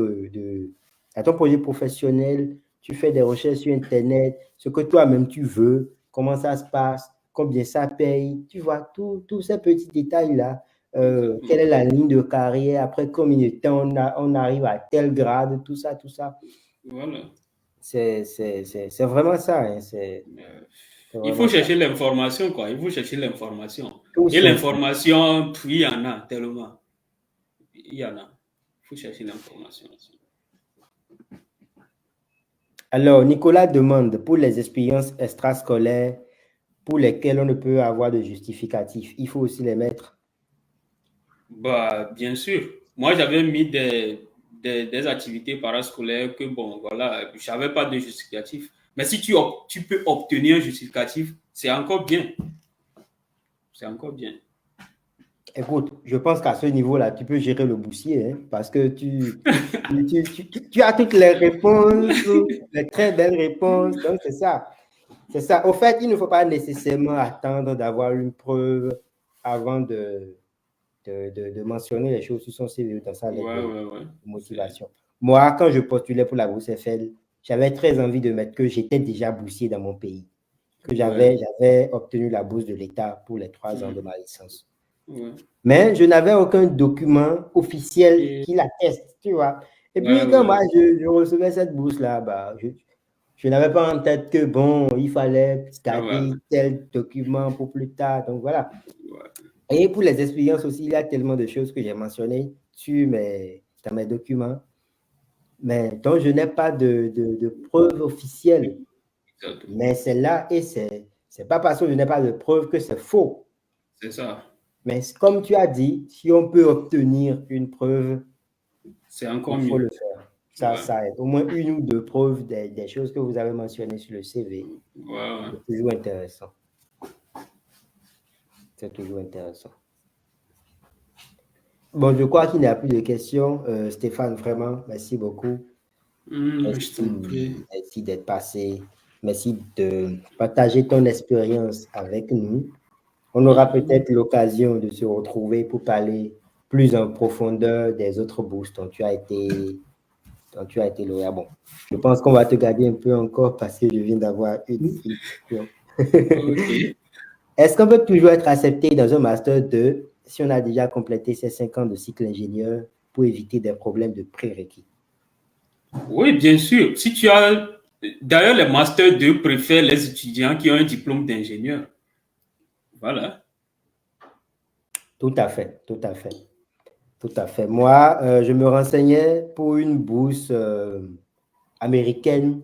à ton projet professionnel. Tu fais des recherches sur Internet, ce que toi-même tu veux, comment ça se passe, combien ça paye. Tu vois, tous ces petits détails-là. Quelle est la ligne de carrière, après combien de temps on arrive à tel grade, tout ça. Voilà. C'est vraiment ça. Hein, Il faut vraiment ça. chercher l'information, quoi. Il faut chercher l'information. Tout Et simple. l'information, il y en a tellement. Il y en a. Il faut chercher l'information. Alors, Nicolas demande pour les expériences extrascolaires pour lesquelles on ne peut avoir de justificatif, il faut aussi les mettre. Bah, bien sûr. Moi, j'avais mis des activités parascolaires que, bon, voilà, je n'avais pas de justificatif. Mais si tu peux obtenir un justificatif, c'est encore bien. C'est encore bien. Écoute, je pense qu'à ce niveau-là, tu peux gérer le boursier, hein, parce que tu as toutes les réponses, les très belles réponses. Donc, c'est ça. C'est ça. Au fait, il ne faut pas nécessairement attendre d'avoir une preuve avant de mentionner les choses sur son CV dans sa lettre Ouais, de ouais, ouais. motivation. Moi, quand je postulais pour la bourse Eiffel, j'avais très envie de mettre que j'étais déjà boursier dans mon pays, que Ouais. j'avais obtenu la bourse de l'État pour les 3 ans de ma licence. Ouais. Mais je n'avais aucun document officiel Et- qui l'atteste, tu vois. Et ouais, puis, quand moi, ouais, je recevais cette bourse-là, bah, je n'avais pas en tête que, bon, il fallait ça va. garder tel document pour plus tard. Donc, voilà. Ouais. Et pour les expériences aussi, il y a tellement de choses que j'ai mentionnées dans mes documents, mais dont je n'ai pas de preuves officielles. Exactement. Mais c'est là, et c'est pas parce que je n'ai pas de preuves que c'est faux. C'est ça. Mais comme tu as dit, si on peut obtenir une preuve, C'est encore il faut mieux. le faire. Ouais. Ça aide. Au moins une ou deux preuves des choses que vous avez mentionnées sur le CV. Ouais, ouais. C'est toujours intéressant. C'est toujours intéressant. Bon, je crois qu'il n'y a plus de questions. Stéphane, vraiment, merci beaucoup. Je t'en prie. Merci d'être passé. Merci de partager ton expérience avec nous. On aura peut-être l'occasion de se retrouver pour parler plus en profondeur des autres bourses dont tu as été lauréat. Bon, je pense qu'on va te garder un peu encore parce que je viens d'avoir une question. Ok. Est-ce qu'on peut toujours être accepté dans un master 2 si on a déjà complété ses 5 ans de cycle ingénieur pour éviter des problèmes de prérequis? Oui, bien sûr. Si tu as. D'ailleurs, les Master 2 préfèrent les étudiants qui ont un diplôme d'ingénieur. Voilà. Tout à fait, tout à fait. Tout à fait. Moi, je me renseignais pour américaine,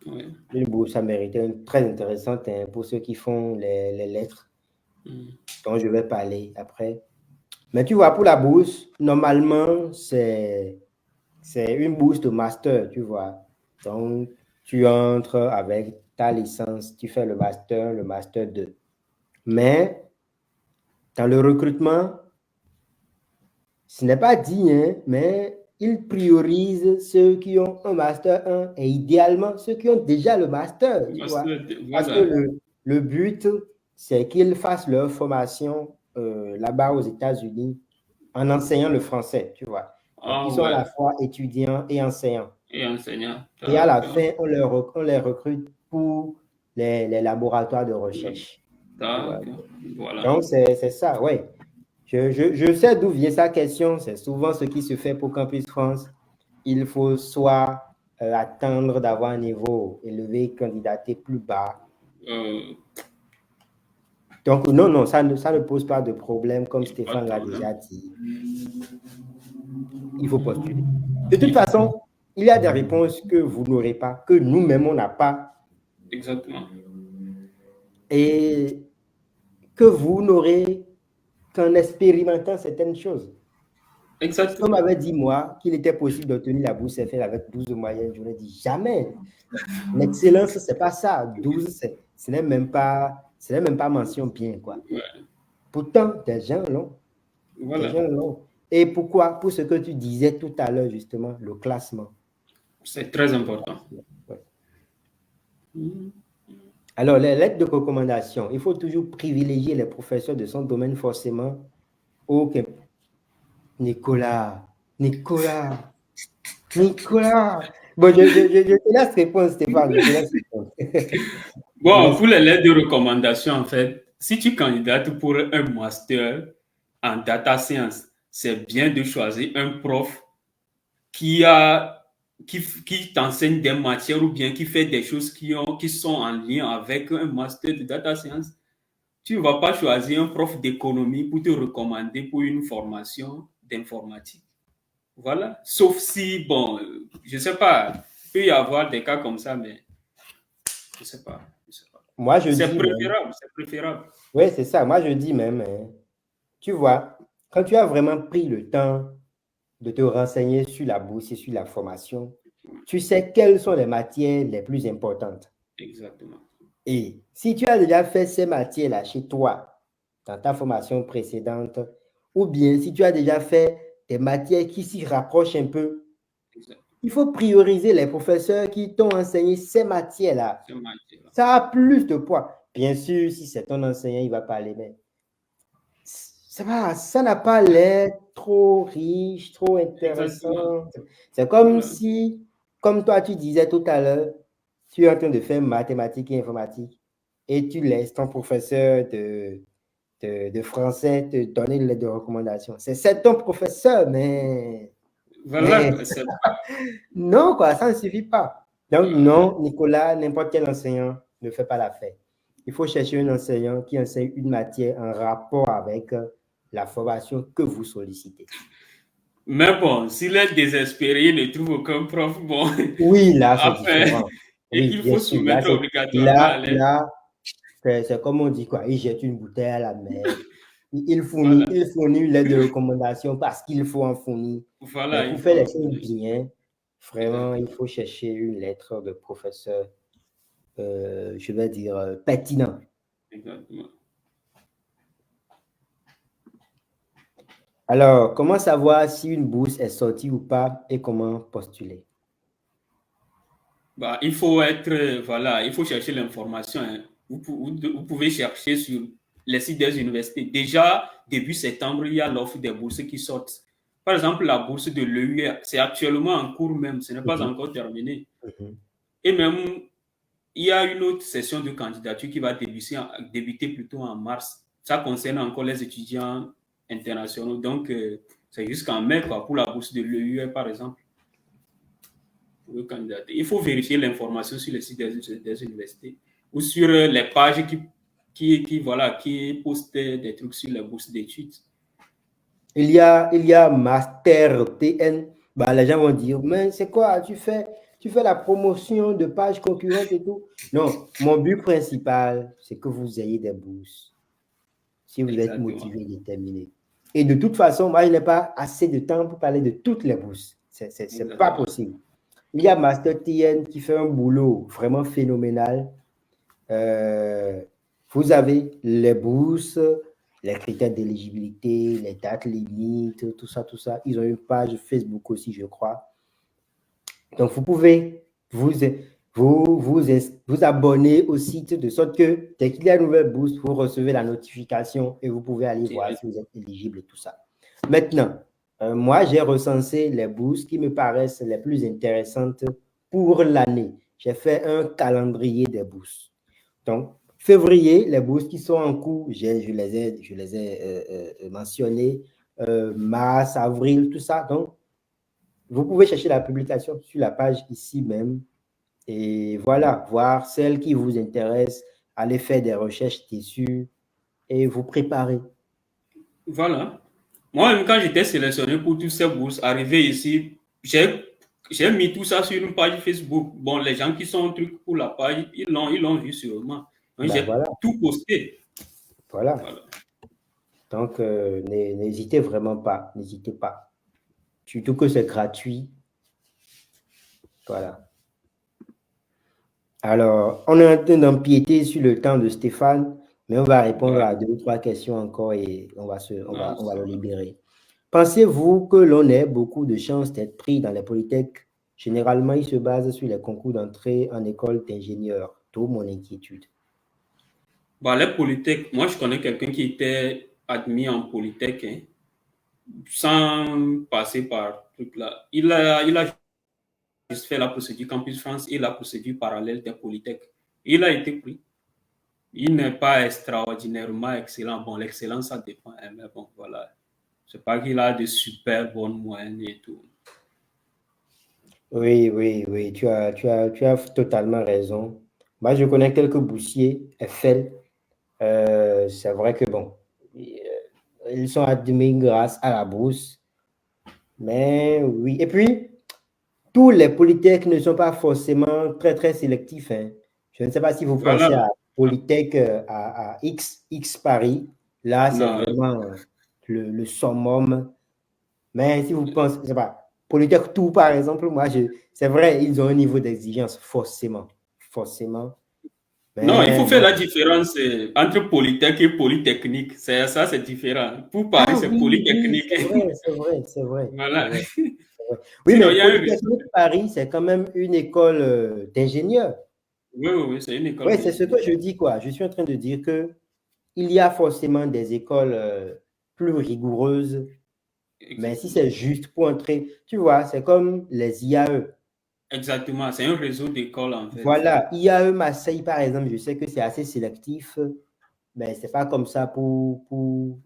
Ouais. une bourse américaine très intéressante hein, pour ceux qui font les lettres, dont je vais parler après. Mais tu vois, pour la bourse, normalement, c'est une bourse de master, tu vois. Donc, tu entres avec ta licence, tu fais le master 2. Mais dans le recrutement, ce n'est pas dit, hein, mais ils priorisent ceux qui ont un master 1 et idéalement ceux qui ont déjà le master, tu vois. Master 2, Parce que voilà. le but, c'est qu'ils fassent leur formation là-bas aux États-Unis en enseignant le français, tu vois. Donc, Ah ils sont à ouais. la fois étudiants et enseignants. Et enseignant. Et à la D'accord. fin, on les recrute pour les laboratoires de recherche. Tu vois. D'accord. Voilà. Donc, c'est ça, oui. Je sais d'où vient sa question. C'est souvent ce qui se fait pour Campus France. Il faut soit attendre d'avoir un niveau élevé, candidater plus bas. Euh, Donc, non, non, ça ne pose pas de problème, comme y a pas de Stéphane l'a problème. déjà dit. Il faut postuler. De toute façon, il y a des réponses que vous n'aurez pas, que nous-mêmes, on n'a pas, Exactement. et que vous n'aurez qu'en expérimentant certaines choses. Si on Exactement. m'avait dit, moi, qu'il était possible d'obtenir la bourse FR avec 12 de moyenne, j'aurais dit jamais. L'excellence, ce n'est pas ça. 12, ce n'est même pas mention bien, quoi. Ouais. Pourtant, des gens l'ont. Des Voilà. gens l'ont. Et pourquoi? Pour ce que tu disais tout à l'heure, justement, le classement. C'est très important. Ouais. Alors, les lettres de recommandation, il faut toujours privilégier les professeurs de son domaine forcément. Ok. Nicolas. Bon, je te laisse répondre, Stéphane. Je te laisse répondre. Je te Bon, laisse pour les lettres de recommandation, en fait, si tu candidates pour un master en data science, c'est bien de choisir un prof qui a qui t'enseigne des matières ou bien qui fait des choses qui sont en lien avec un master de data science. Tu ne vas pas choisir un prof d'économie pour te recommander pour une formation d'informatique. Voilà. Sauf si, bon, je ne sais pas, il peut y avoir des cas comme ça, mais je ne sais pas. Je sais pas. Moi, je C'est dis même. préférable, c'est préférable. Oui, c'est ça. Moi, je dis même. Hein, tu vois, quand tu as vraiment pris le temps de te renseigner sur la bourse et sur la formation, tu sais quelles sont les matières les plus importantes. Exactement. Et si tu as déjà fait ces matières-là chez toi, dans ta formation précédente, ou bien si tu as déjà fait des matières qui s'y rapprochent un peu, Exact. il faut prioriser les professeurs qui t'ont enseigné ces matières-là. Ces matières-là. Ça a plus de poids. Bien sûr, si c'est ton enseignant, il va parler, mais ça n'a pas l'air trop riche, trop Exactement. intéressant. C'est comme Voilà. si comme toi, tu disais tout à l'heure, tu es en train de faire mathématiques et informatique et tu laisses ton professeur de français te donner une lettre de recommandation. C'est ton professeur, mais Voilà, c'est non, quoi, ça ne suffit pas. Donc, non, Nicolas, n'importe quel enseignant ne fait pas l'affaire. Il faut chercher un enseignant qui enseigne une matière en rapport avec la formation que vous sollicitez. Mais bon, s'il est désespéré, il ne trouve aucun prof, bon, Oui, là, c'est après, différent. et Oui, qu'il bien faut sûr. Là, soumettre obligatoirement à l'aide. c'est comme on dit, quoi. Il jette une bouteille à la mer. Voilà, Il fournit une lettre de recommandation parce qu'il faut en fournir. Mais voilà, il pour faut faire les en choses fournir. bien, vraiment, il Exactement, faut chercher une lettre de professeur, je vais dire, pertinent. exactement. Alors, comment savoir si une bourse est sortie ou pas et comment postuler? Bah, il faut être, voilà, il faut chercher l'information, hein. Vous pouvez chercher sur les sites des universités. Déjà, début septembre, il y a l'offre des bourses qui sortent. Par exemple, la bourse de l'EUA, c'est actuellement en cours même, ce n'est pas Mhm, encore terminé. mhm. Et même, il y a une autre session de candidature qui va débuter plutôt en mars. Ça concerne encore les étudiants internationaux. Donc, c'est jusqu'en mai, quoi, pour la bourse de l'EUA, par exemple. Pour le candidater. Il faut vérifier l'information sur le site des universités ou sur les pages voilà, qui postent des trucs sur les bourses d'études. Il y a Master TN. Bah, les gens vont dire, mais c'est quoi? Tu fais la promotion de pages concurrentes et tout. Non, mon but principal, c'est que vous ayez des bourses. Si vous êtes Exactement. motivé et déterminé. Et de toute façon, moi, je n'ai pas assez de temps pour parler de toutes les bourses. C'est pas Exactement. possible. Il y a Master TN qui fait un boulot vraiment phénoménal. Euh, vous avez les bourses, les critères d'éligibilité, les dates limites, tout ça, tout ça. Ils ont une page Facebook aussi, je crois. Donc, vous pouvez vous, vous abonner au site de sorte que dès qu'il y a une nouvelle bourse, vous recevez la notification et vous pouvez aller voir si vous êtes éligible et tout ça. Maintenant, moi, j'ai recensé les bourses qui me paraissent les plus intéressantes pour l'année. J'ai fait un calendrier des bourses. Donc, février, les bourses qui sont en cours, je les ai mentionnées. Mars, avril, tout ça. Donc, vous pouvez chercher la publication sur la page ici même et voilà, voir celle qui vous intéresse, aller faire des recherches dessus et vous préparer. Voilà. Moi-même, quand j'étais sélectionné pour toutes ces bourses, arrivé ici, j'ai mis tout ça sur une page Facebook. Bon, les gens qui sont un truc pour la page, ils l'ont vu sûrement. Donc, Ben j'ai voilà, tout posté. voilà. Voilà. Donc, n'hésitez vraiment pas, n'hésitez pas. Surtout que c'est gratuit. Voilà. Alors, on est en train d'empiéter sur le temps de Stéphane, mais on va répondre Ouais. à deux ou trois questions encore et Non, on va ça le va. libérer. Pensez-vous que l'on ait beaucoup de chances d'être pris dans les polytechs? Généralement, ils se basent sur les concours d'entrée en école d'ingénieur. D'où mon inquiétude. Bah, les polytech, moi, je connais quelqu'un qui était admis en polytech, hein, sans passer par truc là. Il a juste fait la procédure Campus France et la procédure parallèle des polytech. Il a été pris. Il n'est pas extraordinairement excellent. Bon, l'excellence, ça dépend, hein, mais bon, voilà. C'est pas qu'il a de super bonnes moyennes et tout. Oui, oui, oui, tu as totalement raison. Moi, je connais quelques boursiers, FL. C'est vrai que bon, ils sont admis grâce à la bourse. Mais oui. Et puis, tous les polytechs ne sont pas forcément très, très sélectifs, hein. Je ne sais pas si vous pensez Voilà. à Polytech à X Paris. Là, c'est Non, vraiment le summum. Mais si vous pensez, je sais pas, Polytech tout, par exemple, c'est vrai, ils ont un niveau d'exigence, forcément. Forcément. non, il Mais faut faire la bon. différence entre polytech et polytechnique. Ça, c'est différent. Pour Paris, Ah c'est oui, oui, polytechnique. c'est vrai, c'est vrai, c'est vrai, c'est Voilà. vrai, c'est vrai. Oui, Sinon, mais il y a un réseau. Polytechnique Paris, c'est quand même une école d'ingénieurs. Oui, oui, oui, c'est une école Oui, c'est ce que d'ingénieur. je dis, quoi. Je suis en train de dire que il y a forcément des écoles plus rigoureuses, mais si c'est Exactement. juste pour entrer, tu vois, c'est comme les IAE. Exactement, c'est un réseau d'écoles en fait. Voilà, IAE Marseille, par exemple, je sais que c'est assez sélectif, mais ce n'est pas comme ça pour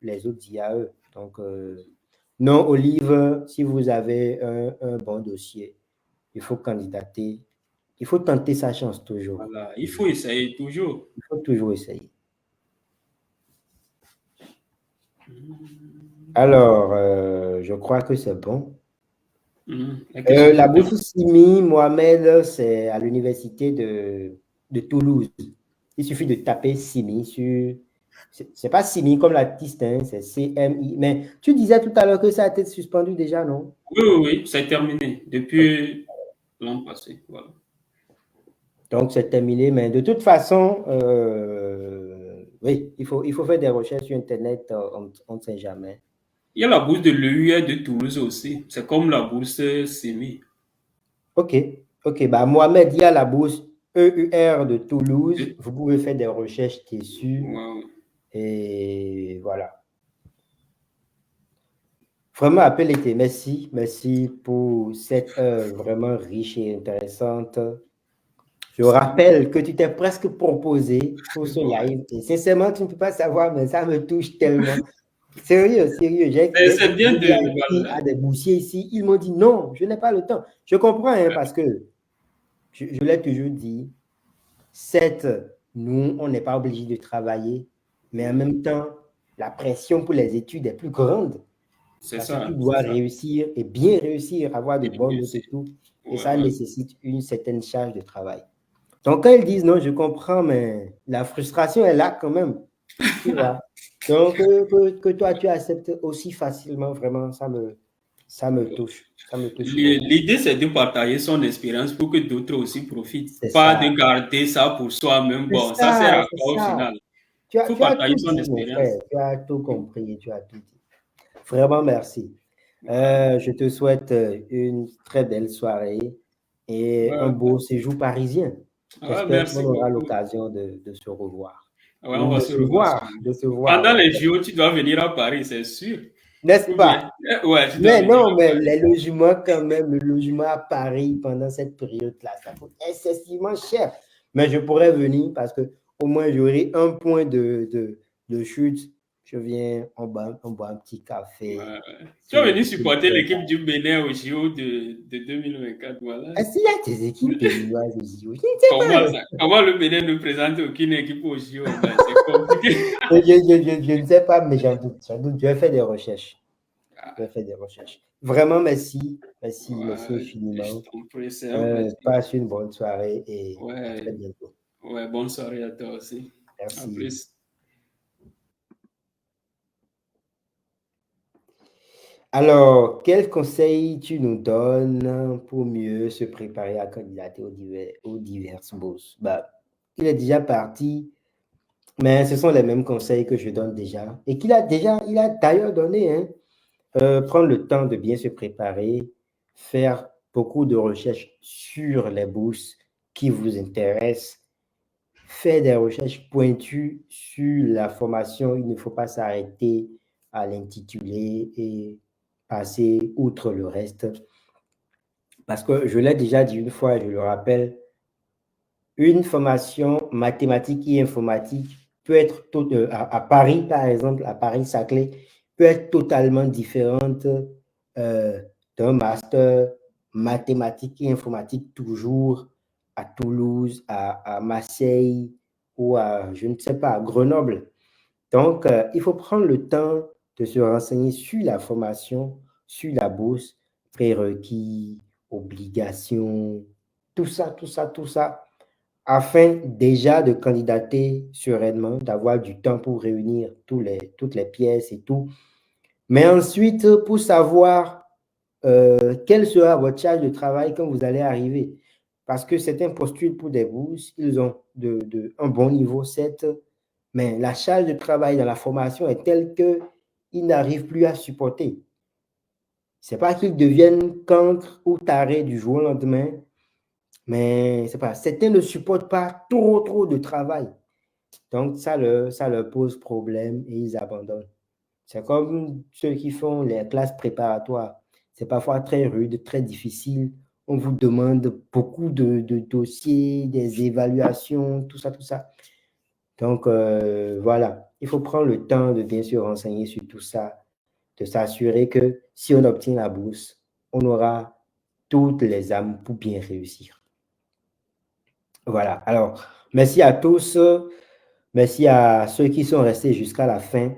les autres IAE. Donc, non, Olive, si vous avez un bon dossier, il faut candidater. Il faut tenter sa chance toujours. Voilà, il faut Toujours. essayer toujours. Il faut toujours essayer. Alors, je crois que c'est bon. Les questions La étaient- bourse Simi, Mohamed, c'est à l'université de Toulouse. Il suffit de taper Simi sur. C'est pas Simi comme l'artiste, hein, c'est CMI. Mais tu disais tout à l'heure que ça a été suspendu déjà, non? Oui, oui, oui, c'est terminé depuis l'an passé. Voilà. Donc, c'est terminé. Mais de toute façon, oui, il faut faire des recherches sur Internet. On ne sait jamais. Il y a la bourse de l'EUR de Toulouse aussi. C'est comme la bourse SEMI. OK. OK. Bah, Mohamed, il y a la bourse EUR de Toulouse. Ouais, Vous pouvez faire des recherches dessus. ouais. Et voilà. Vraiment, appel été. Merci. Merci pour cette heure vraiment riche et intéressante. Je rappelle que tu t'es presque proposé pour ce Ouais. live. Et sincèrement, tu ne peux pas savoir, mais ça me touche tellement. Sérieux, sérieux. C'est J'ai bien déjà de. écrit Voilà. à des boursiers ici. Ils m'ont dit non, je n'ai pas le temps. Je comprends, hein, parce que je l'ai toujours dit. Certes, nous, on n'est pas obligé de travailler, mais en même temps, la pression pour les études est plus grande. C'est Parce que tu ça, dois c'est ça. réussir et bien réussir, avoir de Et bonnes puis, notes et tout. Et ouais, ça ouais. nécessite une certaine charge de travail. Donc, quand ils disent non, je comprends, mais la frustration est là quand même. Tu vois. Donc, que toi, tu acceptes aussi facilement, vraiment, ça me touche. Ça me touche beaucoup. L'idée, c'est de partager son expérience pour que d'autres aussi profitent. C'est Pas de ça. garder ça pour soi-même. C'est Bon, ça sert ça, à c'est quoi au ça. final? Il faut Tu as partager tout son dit, mon frère. expérience. Tu as tout compris, tu as tout dit. Vraiment, merci. Voilà. Je te souhaite une très belle soirée et un Ouais, beau séjour parisien. ouais, J'espère merci qu'on aura beaucoup. l'occasion de se revoir Ouais, on ou va de se se revoir voir, sûrement. de se voir, Pendant ouais. les JO, tu dois venir à Paris, c'est sûr. N'est-ce Ou bien, pas? ouais, tu dois Mais venir non, à mais Paris. les logements quand même, le logement à Paris pendant cette période-là, ça coûte excessivement cher. Mais je pourrais venir parce que au moins j'aurai un point de chute. Je viens, on boit un petit Ouais, café ouais. Tu vas sur, venir sur le supporter terrain. l'équipe du Bénin au JO de 2024. Voilà. Est-ce qu'il y a des équipes béninoises aussi? Je ne sais Comment pas. ça? Comment le Bénin ne présente aucune équipe au JO? Ben, c'est compliqué. Je ne sais pas, mais j'en doute, j'en doute. Je vais faire des recherches. Je vais faire des recherches. Vraiment, merci. Merci, merci Ouais, je infiniment. t'en prie, c'est un plaisir. Passe une bonne soirée et à très Ouais, bientôt. ouais, bonne soirée à toi aussi. À Merci. plus. Alors, quels conseils tu nous donnes pour mieux se préparer à candidater aux diverses bourses? Bah, il est déjà parti, mais ce sont les mêmes conseils que je donne déjà et il a d'ailleurs donné, hein. Prendre le temps de bien se préparer, faire beaucoup de recherches sur les bourses qui vous intéressent, faire des recherches pointues sur la formation. Il ne faut pas s'arrêter à l'intitulé et passer outre le reste. Parce que je l'ai déjà dit une fois, je le rappelle, une formation mathématique et informatique peut être à Paris, par exemple, à Paris-Saclay, peut être totalement différente d'un master mathématique et informatique toujours à Toulouse, à Marseille ou à, je ne sais pas, à Grenoble. Donc, il faut prendre le temps de se renseigner sur la formation, sur la bourse, prérequis, obligations, tout ça, tout ça, tout ça afin déjà de candidater sereinement, d'avoir du temps pour réunir toutes les pièces et tout. Mais ensuite, pour savoir quelle sera votre charge de travail quand vous allez arriver. Parce que certains postulent pour des bourses, ils ont un bon niveau 7, mais la charge de travail dans la formation est telle qu'ils n'arrivent plus à supporter. Ce n'est pas qu'ils deviennent cancres ou tarés du jour au lendemain, mais c'est pas, certains ne supportent pas trop de travail. Donc, ça leur pose problème et ils abandonnent. C'est comme ceux qui font les classes préparatoires. C'est parfois très rude, très difficile. on vous demande beaucoup de dossiers, des évaluations, tout ça, tout ça. Donc, voilà, il faut prendre le temps de bien se renseigner sur tout ça, de s'assurer que si on obtient la bourse, on aura toutes les âmes pour bien réussir. Voilà, alors, merci à tous, merci à ceux qui sont restés jusqu'à la fin.